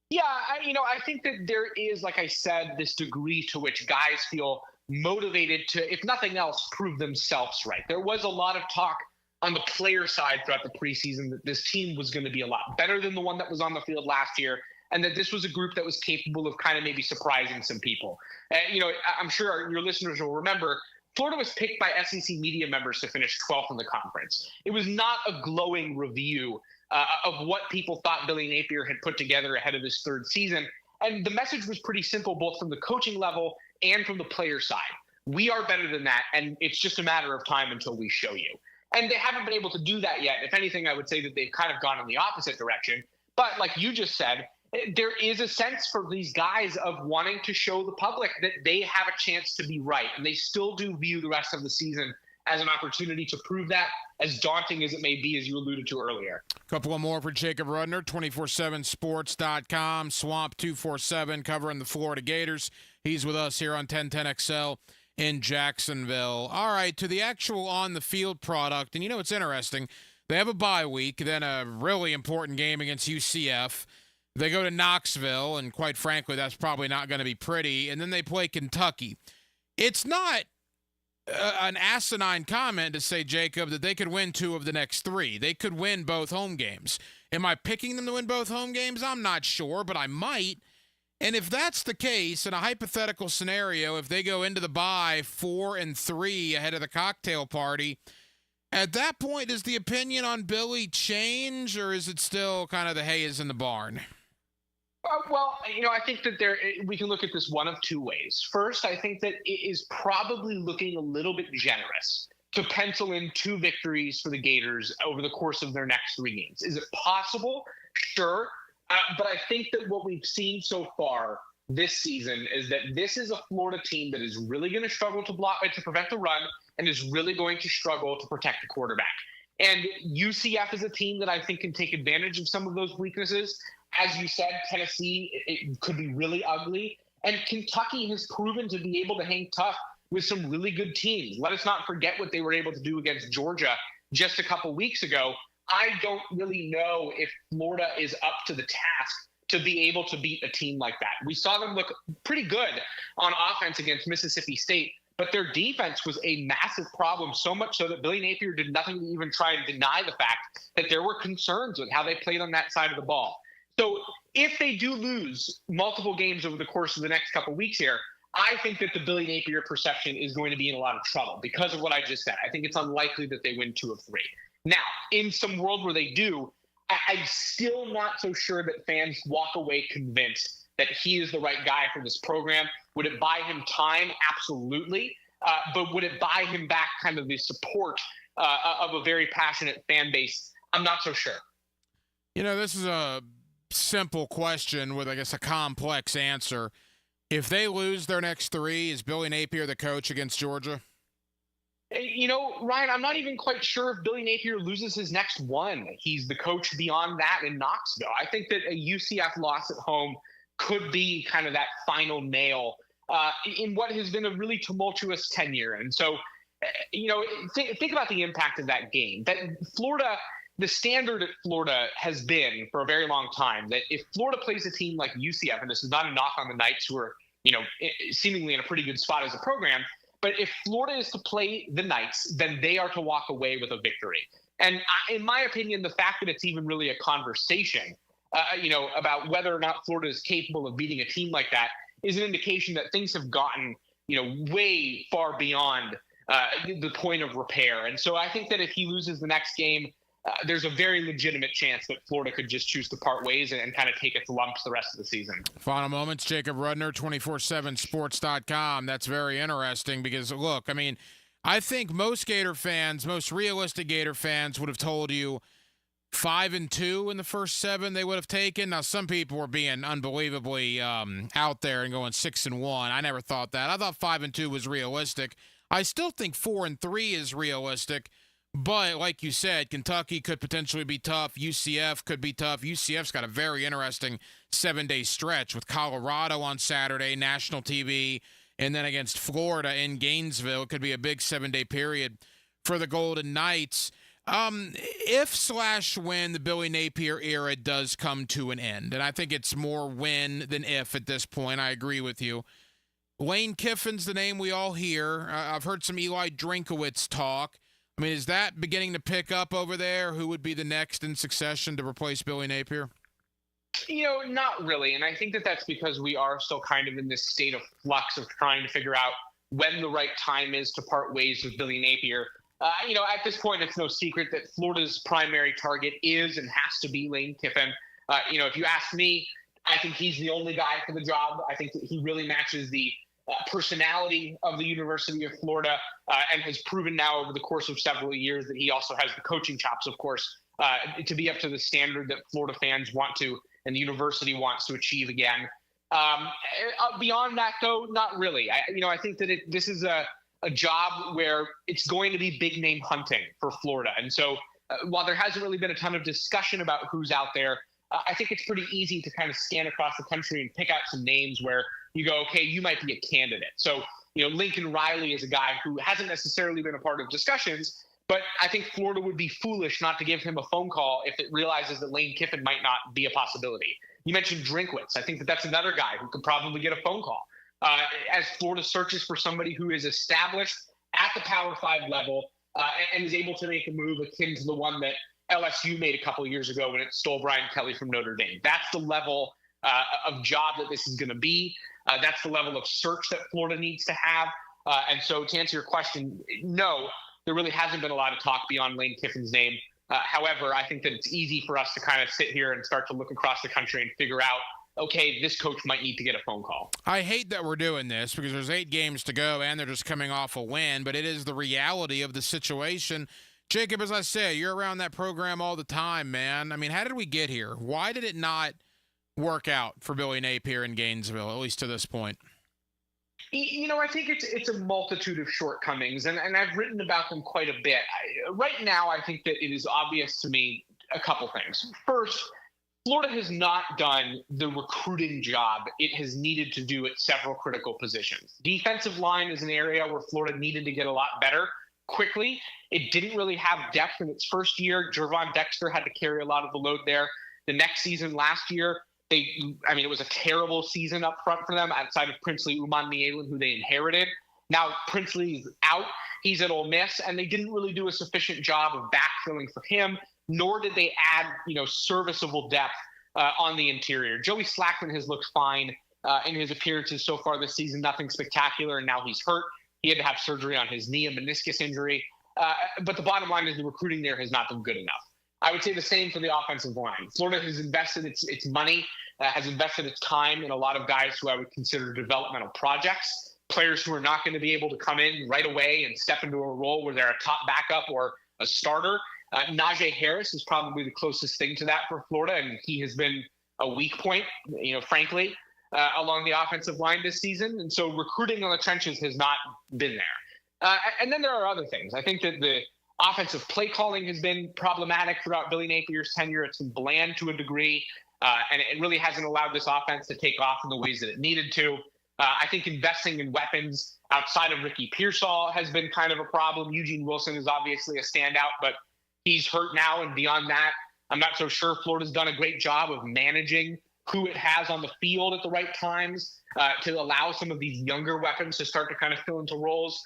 Yeah, I think that there is, like I said, this degree to which guys feel motivated to, if nothing else, prove themselves right. There was a lot of talk on the player side throughout the preseason that this team was going to be a lot better than the one that was on the field last year, and that this was a group that was capable of kind of maybe surprising some people. I'm sure your listeners will remember, Florida was picked by SEC media members to finish 12th in the conference. It was not a glowing review of what people thought Billy Napier had put together ahead of his third season. And the message was pretty simple, both from the coaching level and from the player side. We are better than that, and it's just a matter of time until we show you. And they haven't been able to do that yet. If anything, I would say that they've kind of gone in the opposite direction. But like you just said, there is a sense for these guys of wanting to show the public that they have a chance to be right. And they still do view the rest of the season as an opportunity to prove that, as daunting as it may be, as you alluded to earlier. A couple of more for Jacob Rudner, 247sports.com, Swamp 247, covering the Florida Gators. He's with us here on 1010XL in Jacksonville. All right, to the actual on-the-field product. And it's interesting. They have a bye week, then a really important game against UCF. They go to Knoxville, and quite frankly, that's probably not going to be pretty. And then they play Kentucky. It's not an asinine comment to say, Jacob, that they could win 2 of the next 3. They could win both home games. Am I picking them to win both home games? I'm not sure, but I might. And if that's the case, in a hypothetical scenario, if they go into the bye 4-3 ahead of the cocktail party, at that point, does the opinion on Billy change, or is it still kind of the hay is in the barn? I think that we can look at this one of 2 ways. First, I think that it is probably looking a little bit generous to pencil in 2 victories for the Gators over the course of their next 3 games. Is it possible? Sure. But I think that what we've seen so far this season is that this is a Florida team that is really going to struggle to prevent the run and is really going to struggle to protect the quarterback. And UCF is a team that I think can take advantage of some of those weaknesses. As you said, Tennessee, it could be really ugly. And Kentucky has proven to be able to hang tough with some really good teams. Let us not forget what they were able to do against Georgia just a couple weeks ago. I don't really know if Florida is up to the task to be able to beat a team like that. We saw them look pretty good on offense against Mississippi State, but their defense was a massive problem, so much so that Billy Napier did nothing to even try and deny the fact that there were concerns with how they played on that side of the ball. So if they do lose multiple games over the course of the next couple of weeks here, I think that the Billy Napier perception is going to be in a lot of trouble because of what I just said. I think it's unlikely that they win 2 of 3. Now, in some world where they do, I'm still not so sure that fans walk away convinced that he is the right guy for this program. Would it buy him time? Absolutely. But would it buy him back kind of the support of a very passionate fan base? I'm not so sure. You know, this is a simple question with, I guess, a complex answer. If they lose their next 3, is Billy Napier the coach against Georgia? You know, Ryan, I'm not even quite sure if Billy Napier loses his next 1. He's the coach beyond that in Knoxville. I think that a UCF loss at home could be kind of that final nail in what has been a really tumultuous tenure. And so, you know, think about the impact of that game. That Florida, the standard at Florida has been for a very long time that if Florida plays a team like UCF, and this is not a knock on the Knights who are, you know, seemingly in a pretty good spot as a program, but if Florida is to play the Knights, then they are to walk away with a victory. And in my opinion, the fact that it's even really a conversation, you know, about whether or not Florida is capable of beating a team like that is an indication that things have gotten, you know, way far beyond the point of repair. And so I think that if he loses the next game, there's a very legitimate chance that Florida could just choose to part ways and kind of take its lumps the rest of the season. Final moments, Jacob Rudner, 247sports.com. That's very interesting because, look, I mean, I think most Gator fans, most realistic Gator fans would have told you 5-2 in the first 7 they would have taken. Now, some people were being unbelievably out there and going 6-1. I never thought that. I thought 5-2 was realistic. I still think 4-3 is realistic. But like you said, Kentucky could potentially be tough. UCF could be tough. UCF's got a very interesting 7-day stretch with Colorado on Saturday, national TV, and then against Florida in Gainesville. It could be a big 7-day period for the Golden Knights. If/when the Billy Napier era does come to an end, and I think it's more when than if at this point, I agree with you. Lane Kiffin's the name we all hear. I've heard some Eli Drinkowitz talk. I mean, is that beginning to pick up over there? Who would be the next in succession to replace Billy Napier? You know, not really. And I think that that's because we are still kind of in this state of flux of trying to figure out when the right time is to part ways with Billy Napier. You know, at this point, it's no secret that Florida's primary target is and has to be Lane Kiffin. You know, if you ask me, I think he's the only guy for the job. I think that he really matches the personality of the University of Florida and has proven now over the course of several years that he also has the coaching chops, of course, to be up to the standard that Florida fans want to and the university wants to achieve again. Beyond that, though, not really. I think that this is a job where it's going to be big name hunting for Florida. And so while there hasn't really been a ton of discussion about who's out there, I think it's pretty easy to kind of scan across the country and pick out some names where you go, okay, you might be a candidate. So, you know, Lincoln Riley is a guy who hasn't necessarily been a part of discussions, but I think Florida would be foolish not to give him a phone call if it realizes that Lane Kiffin might not be a possibility. You mentioned Drinkwitz. I think that that's another guy who could probably get a phone call. As Florida searches for somebody who is established at the Power 5 level and is able to make a move akin to the one that LSU made a couple of years ago when it stole Brian Kelly from Notre Dame. That's the level of job that this is going to be. That's the level of search that Florida needs to have. And so to answer your question, no, there really hasn't been a lot of talk beyond Lane Kiffin's name. However, I think that it's easy for us to kind of sit here and start to look across the country and figure out, okay, this coach might need to get a phone call. I hate that we're doing this because there's 8 games to go and they're just coming off a win, but it is the reality of the situation. Jacob, as I said, you're around that program all the time, man. I mean, how did we get here? Why did it not work out for Billy Napier in Gainesville, at least to this point? I think it's a multitude of shortcomings, and I've written about them quite a bit. Right now, I think that it is obvious to me a couple things. First, Florida has not done the recruiting job it has needed to do at several critical positions. Defensive line is an area where Florida needed to get a lot better quickly. It didn't really have depth in its first year. Jervon Dexter had to carry a lot of the load there. The next season, last year, it was a terrible season up front for them outside of Princely Uman-Nielsen, who they inherited. Now Princely's out. He's at Ole Miss, and they didn't really do a sufficient job of backfilling for him, nor did they add, serviceable depth on the interior. Joey Slackman has looked fine in his appearances so far this season, nothing spectacular, and now he's hurt. He had to have surgery on his knee, a meniscus injury. But the bottom line is the recruiting there has not been good enough. I would say the same for the offensive line. Florida has invested its money, has invested its time in a lot of guys who I would consider developmental projects, players who are not going to be able to come in right away and step into a role where they're a top backup or a starter. Najee Harris is probably the closest thing to that for Florida, and he has been a weak point, frankly, along the offensive line this season. And so recruiting on the trenches has not been there. And then there are other things. I think that the offensive play calling has been problematic throughout Billy Napier's tenure. It's been bland to a degree, and it really hasn't allowed this offense to take off in the ways that it needed to. I think investing in weapons outside of Ricky Pearsall has been kind of a problem. Eugene Wilson is obviously a standout, but he's hurt now, and beyond that, I'm not so sure Florida's done a great job of managing who it has on the field at the right times to allow some of these younger weapons to start to kind of fill into roles.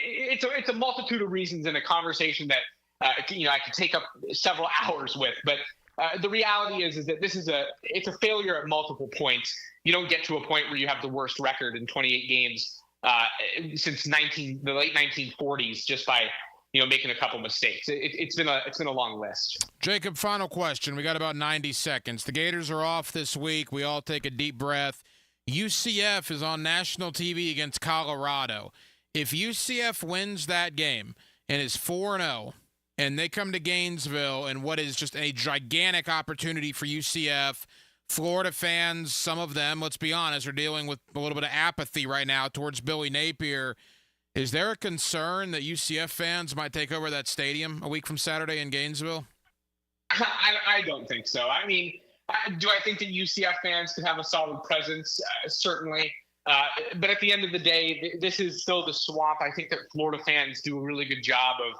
It's a multitude of reasons in a conversation that I could take up several hours with. But the reality is that it's a failure at multiple points. You don't get to a point where you have the worst record in 28 games since the late 1940s just by making a couple mistakes. It's been a long list. Jacob, final question. We got about 90 seconds. The Gators are off this week. We all take a deep breath. UCF is on national TV against Colorado. If UCF wins that game and is 4-0, and they come to Gainesville in what is just a gigantic opportunity for UCF, Florida fans, some of them, let's be honest, are dealing with a little bit of apathy right now towards Billy Napier. Is there a concern that UCF fans might take over that stadium a week from Saturday in Gainesville? I don't think so. I mean, do I think that UCF fans could have a solid presence? Certainly. But at the end of the day, this is still the Swamp. I think that Florida fans do a really good job of,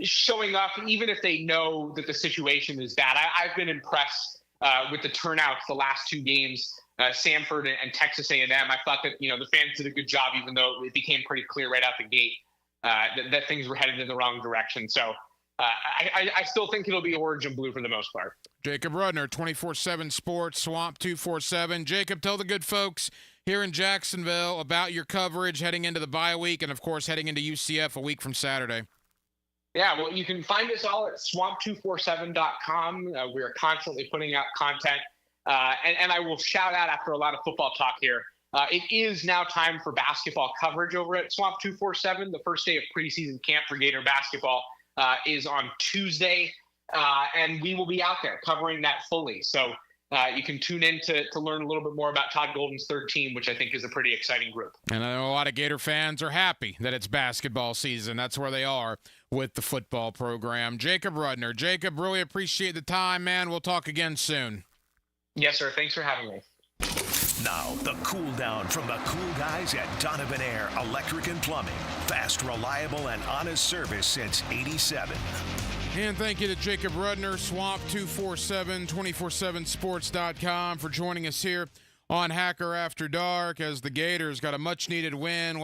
showing up, even if they know that the situation is bad. I've been impressed with the turnouts the last two games, Samford and Texas A&M. I thought that, the fans did a good job, even though it became pretty clear right out the gate that things were headed in the wrong direction. So I still think it'll be orange and blue for the most part. Jacob Rudner, 24/7 Sports, Swamp 247. Jacob, tell the good folks here in Jacksonville about your coverage heading into the bye week and, of course, heading into UCF a week from Saturday. Yeah, well, you can find us all at swamp247.com. We're constantly putting out content. And I will shout out after a lot of football talk here. It is now time for basketball coverage over at Swamp 247. The first day of preseason camp for Gator basketball is on Tuesday. And we will be out there covering that fully. So you can tune in to learn a little bit more about Todd Golden's third team, which I think is a pretty exciting group. And I know a lot of Gator fans are happy that it's basketball season. That's where they are with the football program. Jacob Rudner. Jacob, really appreciate the time, man. We'll talk again soon. Yes, sir. Thanks for having me. Now, the cool down from the cool guys at Donovan Air Electric and Plumbing. Fast, reliable, and honest service since '87. And thank you to Jacob Rudner, Swamp 247, 247sports.com for joining us here on Hacker After Dark as the Gators got a much-needed win